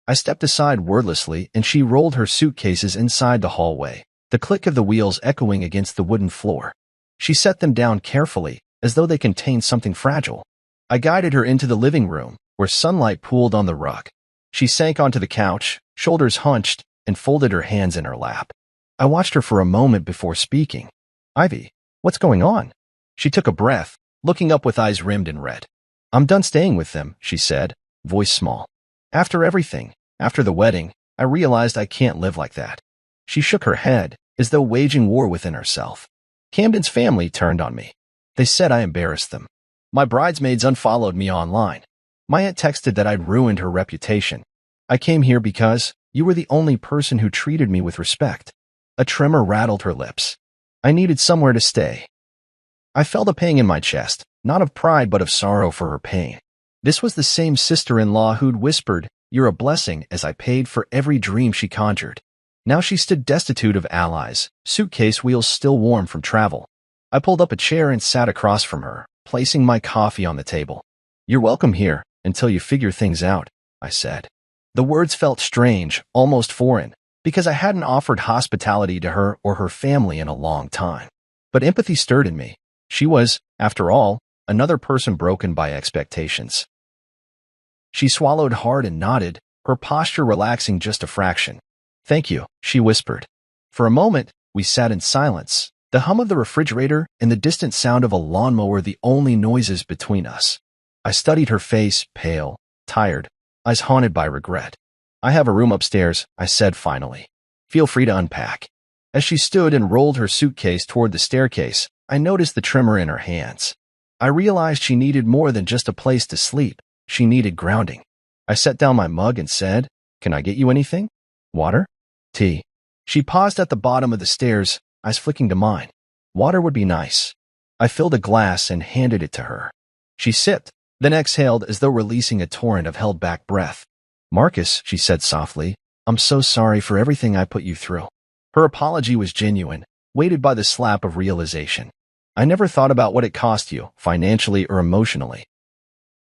I stepped aside wordlessly, and she rolled her suitcases inside the hallway, the click of the wheels echoing against the wooden floor. She set them down carefully, as though they contained something fragile. I guided her into the living room, where sunlight pooled on the rug. She sank onto the couch, shoulders hunched, and folded her hands in her lap. I watched her for a moment before speaking. "Ivy, what's going on?" She took a breath, looking up with eyes rimmed in red. "I'm done staying with them," she said, voice small. "After everything, after the wedding, I realized I can't live like that." She shook her head, as though waging war within herself. "Camden's family turned on me. They said I embarrassed them. My bridesmaids unfollowed me online. My aunt texted that I'd ruined her reputation. I came here because you were the only person who treated me with respect." A tremor rattled her lips. "I needed somewhere to stay." I felt a pang in my chest, not of pride but of sorrow for her pain. This was the same sister-in-law who'd whispered, "You're a blessing," as I paid for every dream she conjured. Now she stood destitute of allies, suitcase wheels still warm from travel. I pulled up a chair and sat across from her, placing my coffee on the table. "You're welcome here, until you figure things out," I said. The words felt strange, almost foreign, because I hadn't offered hospitality to her or her family in a long time. But empathy stirred in me. She was, after all, another person broken by expectations. She swallowed hard and nodded, her posture relaxing just a fraction. "Thank you," she whispered. For a moment, we sat in silence, the hum of the refrigerator and the distant sound of a lawnmower the only noises between us. I studied her face, pale, tired, eyes haunted by regret. "I have a room upstairs," I said finally. "Feel free to unpack." As she stood and rolled her suitcase toward the staircase, I noticed the tremor in her hands. I realized she needed more than just a place to sleep. She needed grounding. I set down my mug and said, "Can I get you anything? Water? Tea?" She paused at the bottom of the stairs, eyes flicking to mine. "Water would be nice." I filled a glass and handed it to her. She sipped, then exhaled as though releasing a torrent of held-back breath. "Marcus," she said softly, "I'm so sorry for everything I put you through." Her apology was genuine, weighted by the slap of realization. "I never thought about what it cost you, financially or emotionally.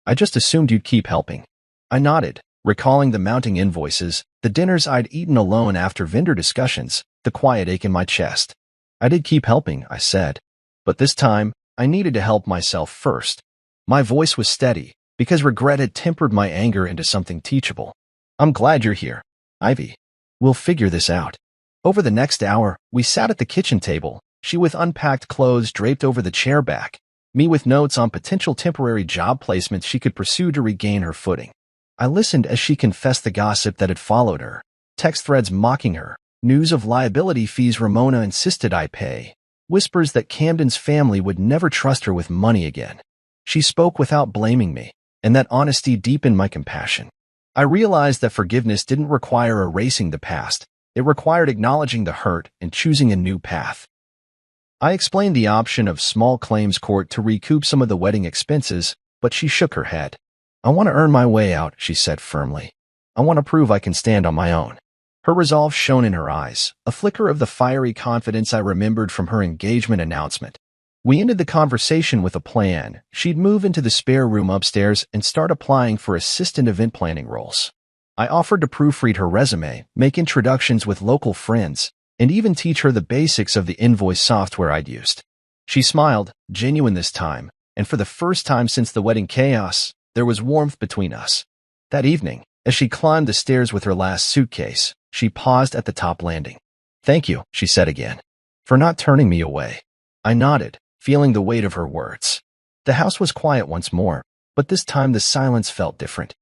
I just assumed you'd keep helping." I nodded, recalling the mounting invoices, the dinners I'd eaten alone after vendor discussions, the quiet ache in my chest. "I did keep helping," I said. "But this time, I needed to help myself first." My voice was steady, because regret had tempered my anger into something teachable. "I'm glad you're here, Ivy. We'll figure this out." Over the next hour, we sat at the kitchen table, she with unpacked clothes draped over the chair back, me with notes on potential temporary job placements she could pursue to regain her footing. I listened as she confessed the gossip that had followed her, text threads mocking her, news of liability fees Ramona insisted I pay, whispers that Camden's family would never trust her with money again. She spoke without blaming me, and that honesty deepened my compassion. I realized that forgiveness didn't require erasing the past. It required acknowledging the hurt and choosing a new path. I explained the option of small claims court to recoup some of the wedding expenses, but she shook her head. I want to earn my way out, she said firmly. I want to prove I can stand on my own. Her resolve shone in her eyes, a flicker of the fiery confidence I remembered from her engagement announcement. We ended the conversation with a plan. She'd move into the spare room upstairs and start applying for assistant event planning roles. I offered to proofread her resume, make introductions with local friends, and even teach her the basics of the invoice software I'd used. She smiled, genuine this time, and for the first time since the wedding chaos, there was warmth between us. That evening, as she climbed the stairs with her last suitcase, she paused at the top landing. "Thank you," she said again, "for not turning me away." I nodded, feeling the weight of her words. The house was quiet once more, but this time the silence felt different.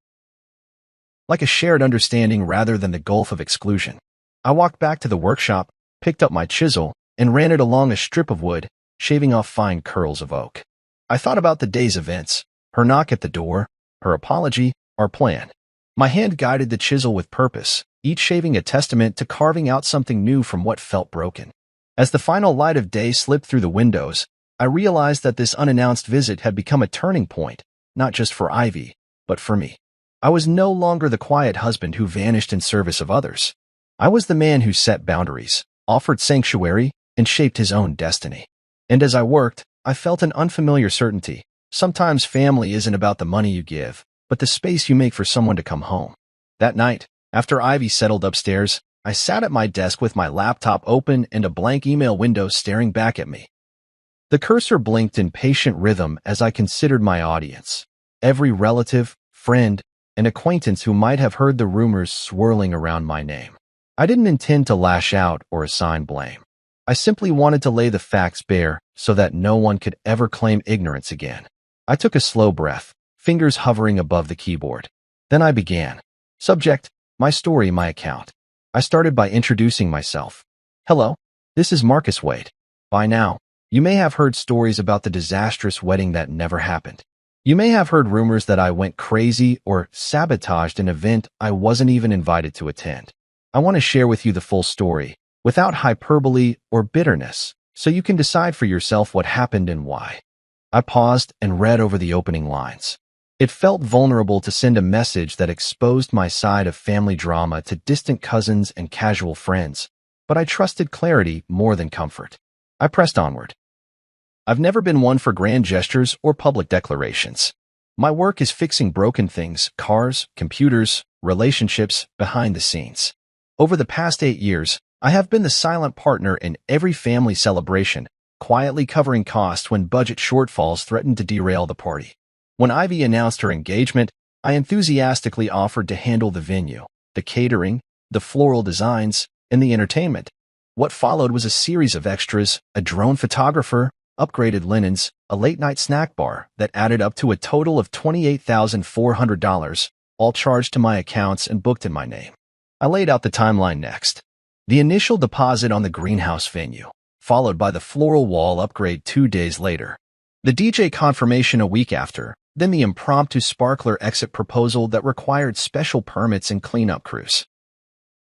Like a shared understanding rather than the gulf of exclusion. I walked back to the workshop, picked up my chisel, and ran it along a strip of wood, shaving off fine curls of oak. I thought about the day's events, her knock at the door, her apology, our plan. My hand guided the chisel with purpose, each shaving a testament to carving out something new from what felt broken. As the final light of day slipped through the windows, I realized that this unannounced visit had become a turning point, not just for Ivy, but for me. I was no longer the quiet husband who vanished in service of others. I was the man who set boundaries, offered sanctuary, and shaped his own destiny. And as I worked, I felt an unfamiliar certainty. Sometimes family isn't about the money you give, but the space you make for someone to come home. That night, after Ivy settled upstairs, I sat at my desk with my laptop open and a blank email window staring back at me. The cursor blinked in patient rhythm as I considered my audience. Every relative, friend, and acquaintance who might have heard the rumors swirling around my name. I didn't intend to lash out or assign blame. I simply wanted to lay the facts bare so that no one could ever claim ignorance again. I took a slow breath, fingers hovering above the keyboard. Then I began. Subject, my story, my account. I started by introducing myself. Hello, this is Marcus Wade. By now, you may have heard stories about the disastrous wedding that never happened. You may have heard rumors that I went crazy or sabotaged an event I wasn't even invited to attend. I want to share with you the full story, without hyperbole or bitterness, so you can decide for yourself what happened and why. I paused and read over the opening lines. It felt vulnerable to send a message that exposed my side of family drama to distant cousins and casual friends, but I trusted clarity more than comfort. I pressed onward. I've never been one for grand gestures or public declarations. My work is fixing broken things, cars, computers, relationships, behind the scenes. Over the past 8 years, I have been the silent partner in every family celebration, quietly covering costs when budget shortfalls threatened to derail the party. When Ivy announced her engagement, I enthusiastically offered to handle the venue, the catering, the floral designs, and the entertainment. What followed was a series of extras, a drone photographer, upgraded linens, a late-night snack bar that added up to a total of $28,400, all charged to my accounts and booked in my name. I laid out the timeline next. The initial deposit on the greenhouse venue, followed by the floral wall upgrade 2 days later. The DJ confirmation a week after, then the impromptu sparkler exit proposal that required special permits and cleanup crews.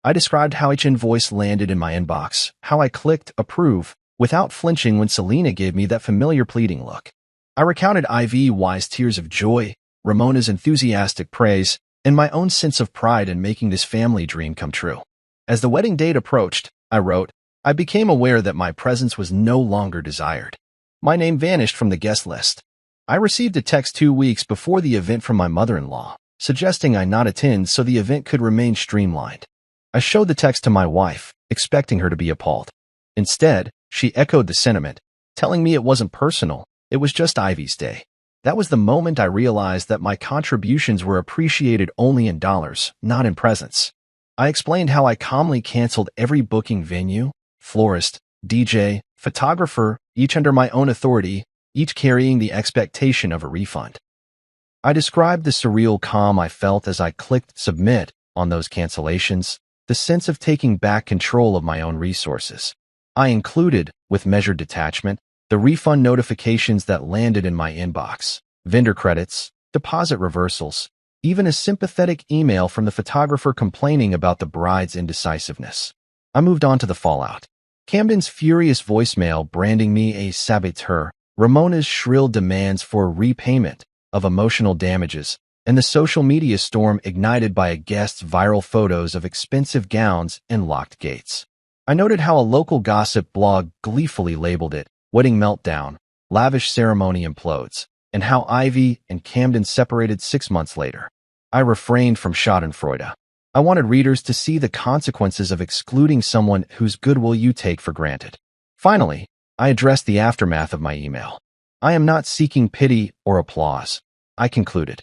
I described how each invoice landed in my inbox, how I clicked approve, without flinching when Selena gave me that familiar pleading look. I recounted Ivy's tears of joy, Ramona's enthusiastic praise, and my own sense of pride in making this family dream come true. As the wedding date approached, I wrote, I became aware that my presence was no longer desired. My name vanished from the guest list. I received a text 2 weeks before the event from my mother-in-law, suggesting I not attend so the event could remain streamlined. I showed the text to my wife, expecting her to be appalled. Instead, she echoed the sentiment, telling me it wasn't personal, it was just Ivy's day. That was the moment I realized that my contributions were appreciated only in dollars, not in presents. I explained how I calmly canceled every booking venue, florist, DJ, photographer, each under my own authority, each carrying the expectation of a refund. I described the surreal calm I felt as I clicked submit on those cancellations, the sense of taking back control of my own resources. I included, with measured detachment, the refund notifications that landed in my inbox, vendor credits, deposit reversals, even a sympathetic email from the photographer complaining about the bride's indecisiveness. I moved on to the fallout. Camden's furious voicemail branding me a saboteur, Ramona's shrill demands for repayment of emotional damages, and the social media storm ignited by a guest's viral photos of expensive gowns and locked gates. I noted how a local gossip blog gleefully labeled it Wedding Meltdown, Lavish Ceremony Implodes, and how Ivy and Camden separated 6 months later. I refrained from schadenfreude. I wanted readers to see the consequences of excluding someone whose goodwill you take for granted. Finally, I addressed the aftermath of my email. I am not seeking pity or applause, I concluded.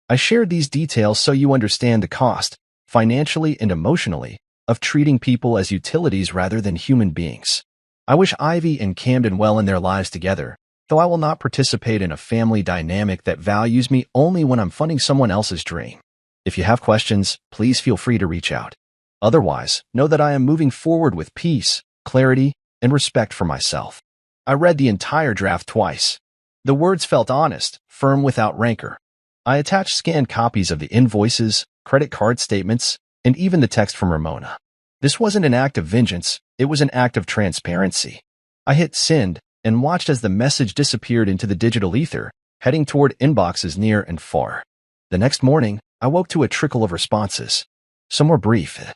I shared these details so you understand the cost, financially and emotionally, of treating people as utilities rather than human beings. I wish Ivy and Camden well in their lives together, though I will not participate in a family dynamic that values me only when I'm funding someone else's dream. If you have questions, please feel free to reach out. Otherwise, know that I am moving forward with peace, clarity, and respect for myself. I read the entire draft twice. The words felt honest, firm without rancor. I attached scanned copies of the invoices, credit card statements, and even the text from Ramona. This wasn't an act of vengeance, it was an act of transparency. I hit send and watched as the message disappeared into the digital ether, heading toward inboxes near and far. The next morning, I woke to a trickle of responses. Some were brief.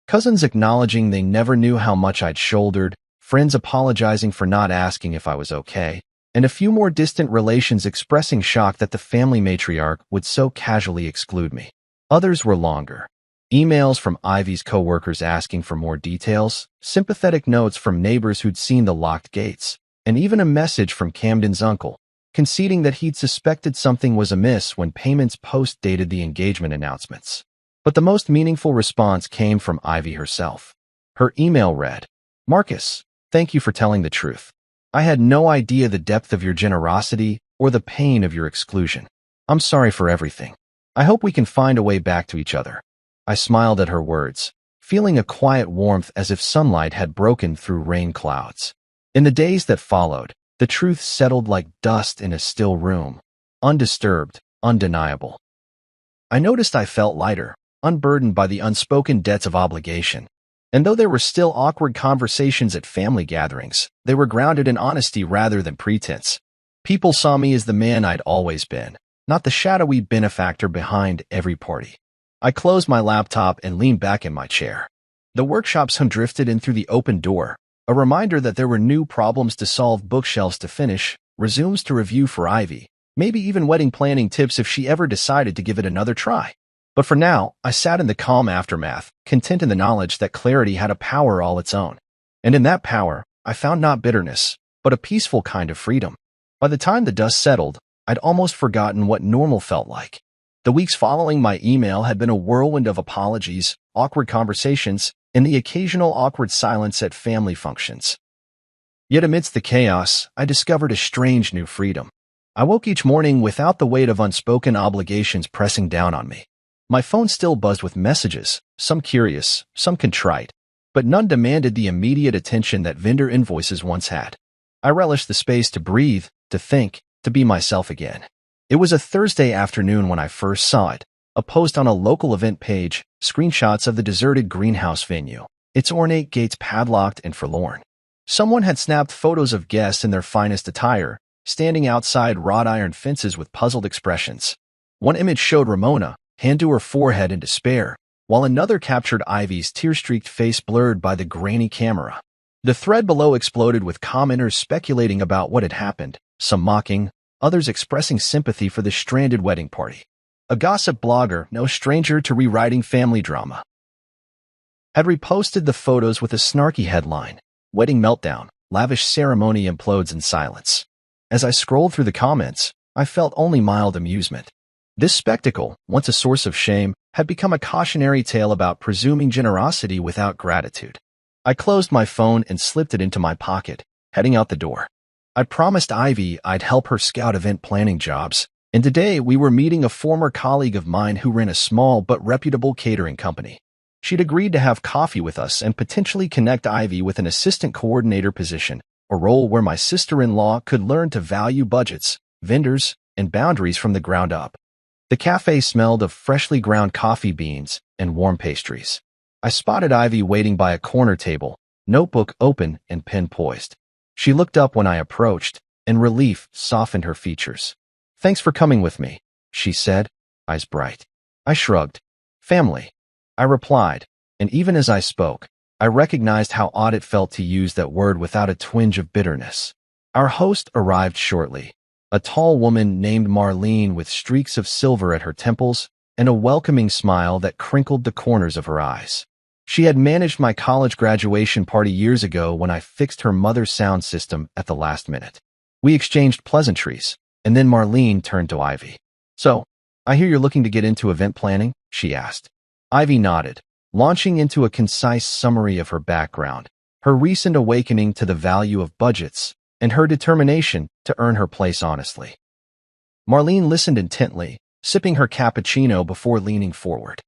Cousins acknowledging they never knew how much I'd shouldered, friends apologizing for not asking if I was okay, and a few more distant relations expressing shock that the family matriarch would so casually exclude me. Others were longer. Emails from Ivy's coworkers asking for more details, sympathetic notes from neighbors who'd seen the locked gates, and even a message from Camden's uncle, conceding that he'd suspected something was amiss when payments post-dated the engagement announcements. But the most meaningful response came from Ivy herself. Her email read, "Marcus, thank you for telling the truth. I had no idea the depth of your generosity or the pain of your exclusion. I'm sorry for everything. I hope we can find a way back to each other." I smiled at her words, feeling a quiet warmth as if sunlight had broken through rain clouds. In the days that followed, the truth settled like dust in a still room, undisturbed, undeniable. I noticed I felt lighter, unburdened by the unspoken debts of obligation. And though there were still awkward conversations at family gatherings, they were grounded in honesty rather than pretense. People saw me as the man I'd always been, not the shadowy benefactor behind every party. I closed my laptop and leaned back in my chair. The workshop's hum drifted in through the open door, a reminder that there were new problems to solve, bookshelves to finish, resumes to review for Ivy, maybe even wedding planning tips if she ever decided to give it another try. But for now, I sat in the calm aftermath, content in the knowledge that clarity had a power all its own. And in that power, I found not bitterness, but a peaceful kind of freedom. By the time the dust settled, I'd almost forgotten what normal felt like. The weeks following my email had been a whirlwind of apologies, awkward conversations, and the occasional awkward silence at family functions. Yet amidst the chaos, I discovered a strange new freedom. I woke each morning without the weight of unspoken obligations pressing down on me. My phone still buzzed with messages, some curious, some contrite, but none demanded the immediate attention that vendor invoices once had. I relished the space to breathe, to think, to be myself again. It was a Thursday afternoon when I first saw it, a post on a local event page, screenshots of the deserted greenhouse venue, its ornate gates padlocked and forlorn. Someone had snapped photos of guests in their finest attire, standing outside wrought iron fences with puzzled expressions. One image showed Ramona, hand to her forehead in despair, while another captured Ivy's tear-streaked face blurred by the grainy camera. The thread below exploded with commenters speculating about what had happened, some mocking, others expressing sympathy for the stranded wedding party. A gossip blogger, no stranger to rewriting family drama, had reposted the photos with a snarky headline, "Wedding Meltdown, Lavish Ceremony Implodes in Silence." As I scrolled through the comments, I felt only mild amusement. This spectacle, once a source of shame, had become a cautionary tale about presuming generosity without gratitude. I closed my phone and slipped it into my pocket, heading out the door. I promised Ivy I'd help her scout event planning jobs, and today we were meeting a former colleague of mine who ran a small but reputable catering company. She'd agreed to have coffee with us and potentially connect Ivy with an assistant coordinator position, a role where my sister-in-law could learn to value budgets, vendors, and boundaries from the ground up. The cafe smelled of freshly ground coffee beans and warm pastries. I spotted Ivy waiting by a corner table, notebook open and pen poised. She looked up when I approached, and relief softened her features. "Thanks for coming with me," she said, eyes bright. I shrugged. "Family," I replied, and even as I spoke, I recognized how odd it felt to use that word without a twinge of bitterness. Our host arrived shortly, a tall woman named Marlene with streaks of silver at her temples and a welcoming smile that crinkled the corners of her eyes. She had managed my college graduation party years ago when I fixed her mother's sound system at the last minute. We exchanged pleasantries, and then Marlene turned to Ivy. "So, I hear you're looking to get into event planning?" she asked. Ivy nodded, launching into a concise summary of her background, her recent awakening to the value of budgets, and her determination to earn her place honestly. Marlene listened intently, sipping her cappuccino before leaning forward.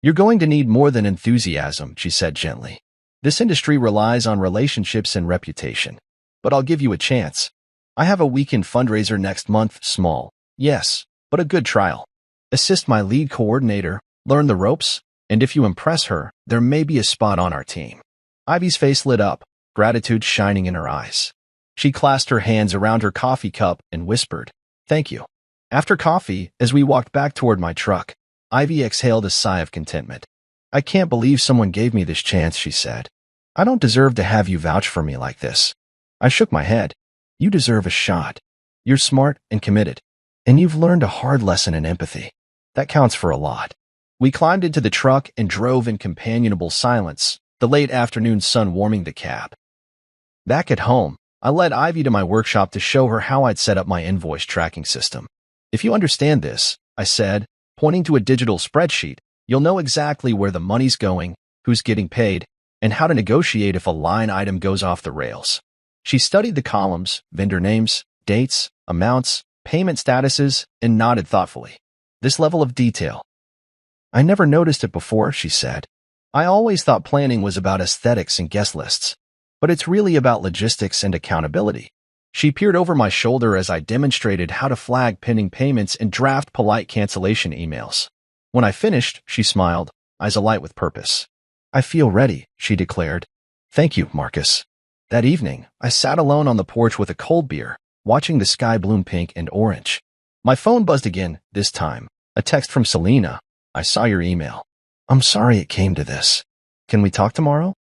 "You're going to need more than enthusiasm," she said gently. "This industry relies on relationships and reputation. But I'll give you a chance. I have a weekend fundraiser next month, small, yes, but a good trial. Assist my lead coordinator, learn the ropes, and if you impress her, there may be a spot on our team." Ivy's face lit up, gratitude shining in her eyes. She clasped her hands around her coffee cup and whispered, "Thank you." After coffee, as we walked back toward my truck, Ivy exhaled a sigh of contentment. "I can't believe someone gave me this chance," she said. "I don't deserve to have you vouch for me like this." I shook my head. "You deserve a shot. You're smart and committed, and you've learned a hard lesson in empathy. That counts for a lot." We climbed into the truck and drove in companionable silence, the late afternoon sun warming the cab. Back at home, I led Ivy to my workshop to show her how I'd set up my invoice tracking system. "If you understand this," I said, pointing to a digital spreadsheet, "you'll know exactly where the money's going, who's getting paid, and how to negotiate if a line item goes off the rails." She studied the columns, vendor names, dates, amounts, payment statuses, and nodded thoughtfully. "This level of detail. I never noticed it before," she said. "I always thought planning was about aesthetics and guest lists, but it's really about logistics and accountability." She peered over my shoulder as I demonstrated how to flag pending payments and draft polite cancellation emails. When I finished, she smiled, eyes alight with purpose. "I feel ready," she declared. "Thank you, Marcus." That evening, I sat alone on the porch with a cold beer, watching the sky bloom pink and orange. My phone buzzed again, this time. A text from Selena. "I saw your email. I'm sorry it came to this. Can we talk tomorrow?"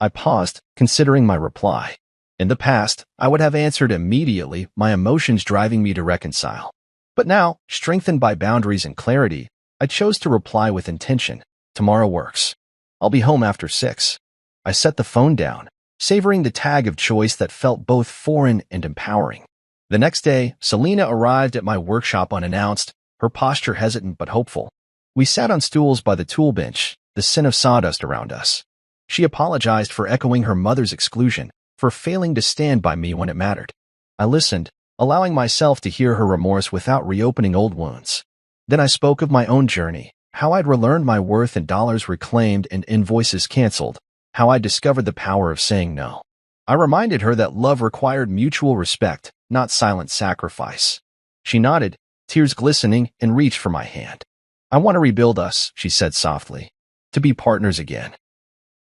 I paused, considering my reply. In the past, I would have answered immediately, my emotions driving me to reconcile. But now, strengthened by boundaries and clarity, I chose to reply with intention. "Tomorrow works. I'll be home after 6. I set the phone down, savoring the tag of choice that felt both foreign and empowering. The next day, Selena arrived at my workshop unannounced, her posture hesitant but hopeful. We sat on stools by the tool bench, the scent of sawdust around us. She apologized for echoing her mother's exclusion, for failing to stand by me when it mattered. I listened, allowing myself to hear her remorse without reopening old wounds. Then I spoke of my own journey, how I'd relearned my worth in dollars reclaimed and invoices canceled, how I discovered the power of saying no. I reminded her that love required mutual respect, not silent sacrifice. She nodded, tears glistening, and reached for my hand. "I want to rebuild us," she said softly, "to be partners again."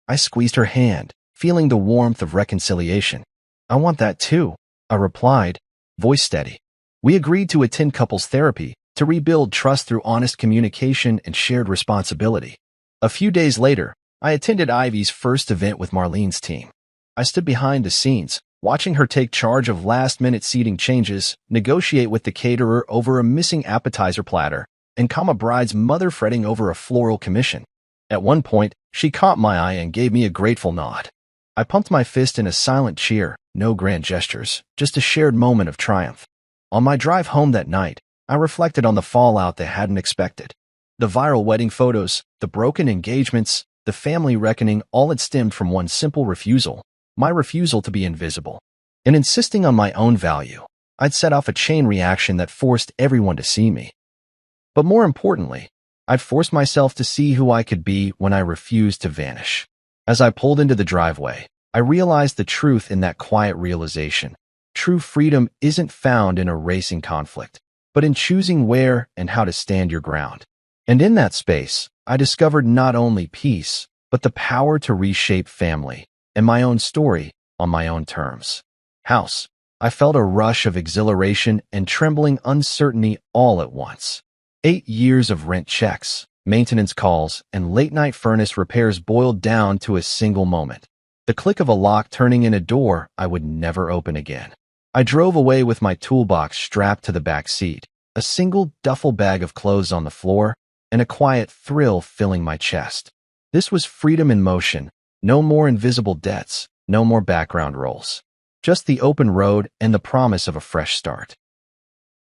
I squeezed her hand, feeling the warmth of reconciliation. "I want that too," I replied, voice steady. We agreed to attend couples therapy to rebuild trust through honest communication and shared responsibility. A few days later, I attended Ivy's first event with Marlene's team. I stood behind the scenes, watching her take charge of last-minute seating changes, negotiate with the caterer over a missing appetizer platter, and calm a bride's mother fretting over a floral commission. At one point, she caught my eye and gave me a grateful nod. I pumped my fist in a silent cheer, no grand gestures, just a shared moment of triumph. On my drive home that night, I reflected on the fallout they hadn't expected. The viral wedding photos, the broken engagements, the family reckoning, all had stemmed from one simple refusal, my refusal to be invisible. and insisting on my own value. I'd set off a chain reaction that forced everyone to see me. But more importantly, I'd forced myself to see who I could be when I refused to vanish. As I pulled into the driveway, I realized the truth in that quiet realization. True freedom isn't found in erasing conflict, but in choosing where and how to stand your ground. And in that space, I discovered not only peace, but the power to reshape family and my own story on my own terms. House. I felt a rush of exhilaration and trembling uncertainty all at once. 8 years of rent checks, maintenance calls, and late-night furnace repairs boiled down to a single moment. The click of a lock turning in a door I would never open again. I drove away with my toolbox strapped to the back seat, a single duffel bag of clothes on the floor, and a quiet thrill filling my chest. This was freedom in motion, no more invisible debts, no more background roles. Just the open road and the promise of a fresh start.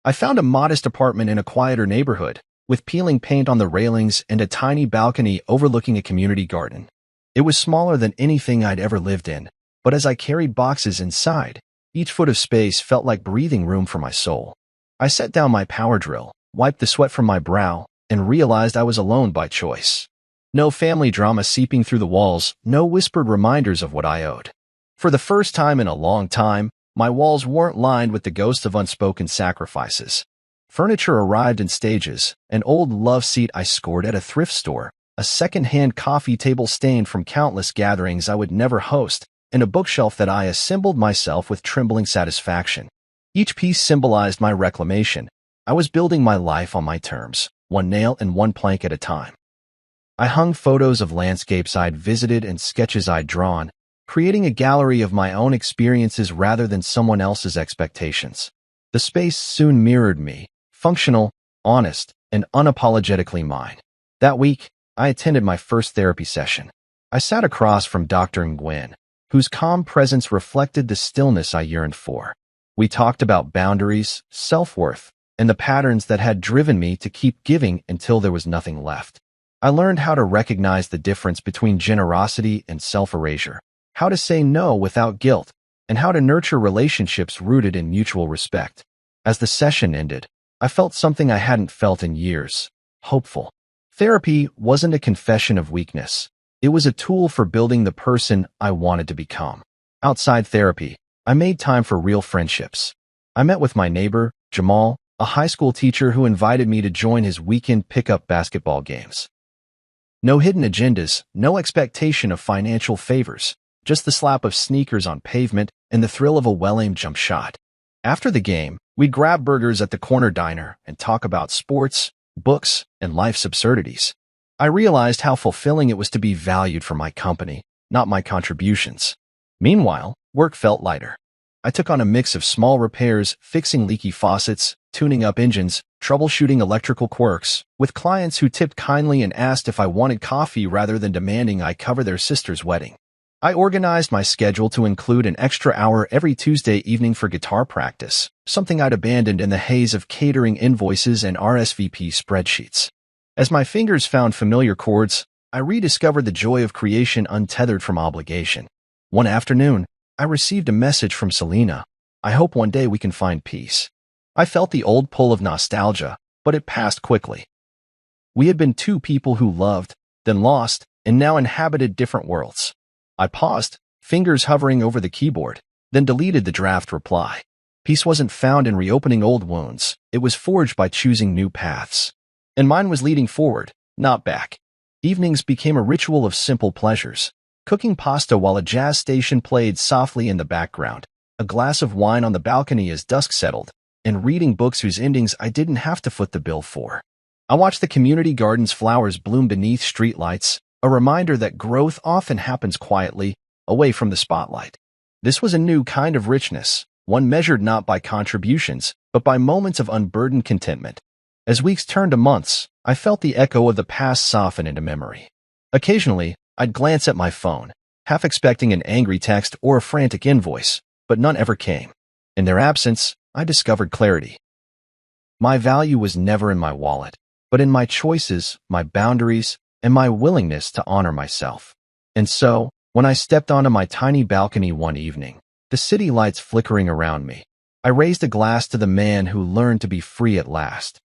I found a modest apartment in a quieter neighborhood, with peeling paint on the railings and a tiny balcony overlooking a community garden. It was smaller than anything I'd ever lived in, but as I carried boxes inside, each foot of space felt like breathing room for my soul. I set down my power drill, wiped the sweat from my brow, and realized I was alone by choice. No family drama seeping through the walls, no whispered reminders of what I owed. For the first time in a long time, my walls weren't lined with the ghosts of unspoken sacrifices. Furniture arrived in stages, an old love seat I scored at a thrift store, a second-hand coffee table stained from countless gatherings I would never host, and a bookshelf that I assembled myself with trembling satisfaction. Each piece symbolized my reclamation. I was building my life on my terms, one nail and one plank at a time. I hung photos of landscapes I'd visited and sketches I'd drawn, creating a gallery of my own experiences rather than someone else's expectations. The space soon mirrored me, functional, honest, and unapologetically mine. That week, I attended my first therapy session. I sat across from Dr. Nguyen, whose calm presence reflected the stillness I yearned for. We talked about boundaries, self-worth, and the patterns that had driven me to keep giving until there was nothing left. I learned how to recognize the difference between generosity and self-erasure, how to say no without guilt, and how to nurture relationships rooted in mutual respect. As the session ended, I felt something I hadn't felt in years: hopeful. Therapy wasn't a confession of weakness. It was a tool for building the person I wanted to become. Outside therapy, I made time for real friendships. I met with my neighbor, Jamal, a high school teacher who invited me to join his weekend pickup basketball games. No hidden agendas, no expectation of financial favors, just the slap of sneakers on pavement and the thrill of a well-aimed jump shot. After the game, we'd grab burgers at the corner diner and talk about sports, books, and life's absurdities. I realized how fulfilling it was to be valued for my company, not my contributions. Meanwhile, work felt lighter. I took on a mix of small repairs, fixing leaky faucets, tuning up engines, troubleshooting electrical quirks, with clients who tipped kindly and asked if I wanted coffee rather than demanding I cover their sister's wedding. I organized my schedule to include an extra hour every Tuesday evening for guitar practice, something I'd abandoned in the haze of catering invoices and RSVP spreadsheets. As my fingers found familiar chords, I rediscovered the joy of creation untethered from obligation. One afternoon, I received a message from Selena. "I hope one day we can find peace." I felt the old pull of nostalgia, but it passed quickly. We had been two people who loved, then lost, and now inhabited different worlds. I paused, fingers hovering over the keyboard, then deleted the draft reply. Peace wasn't found in reopening old wounds. It was forged by choosing new paths. And mine was leading forward, not back. Evenings became a ritual of simple pleasures. Cooking pasta while a jazz station played softly in the background, a glass of wine on the balcony as dusk settled, and reading books whose endings I didn't have to foot the bill for. I watched the community garden's flowers bloom beneath streetlights, a reminder that growth often happens quietly, away from the spotlight. This was a new kind of richness, one measured not by contributions, but by moments of unburdened contentment. As weeks turned to months, I felt the echo of the past soften into memory. Occasionally, I'd glance at my phone, half expecting an angry text or a frantic invoice, but none ever came. In their absence, I discovered clarity. My value was never in my wallet, but in my choices, my boundaries, and my willingness to honor myself. And so, when I stepped onto my tiny balcony one evening, the city lights flickering around me. I raised a glass to the man who learned to be free at last.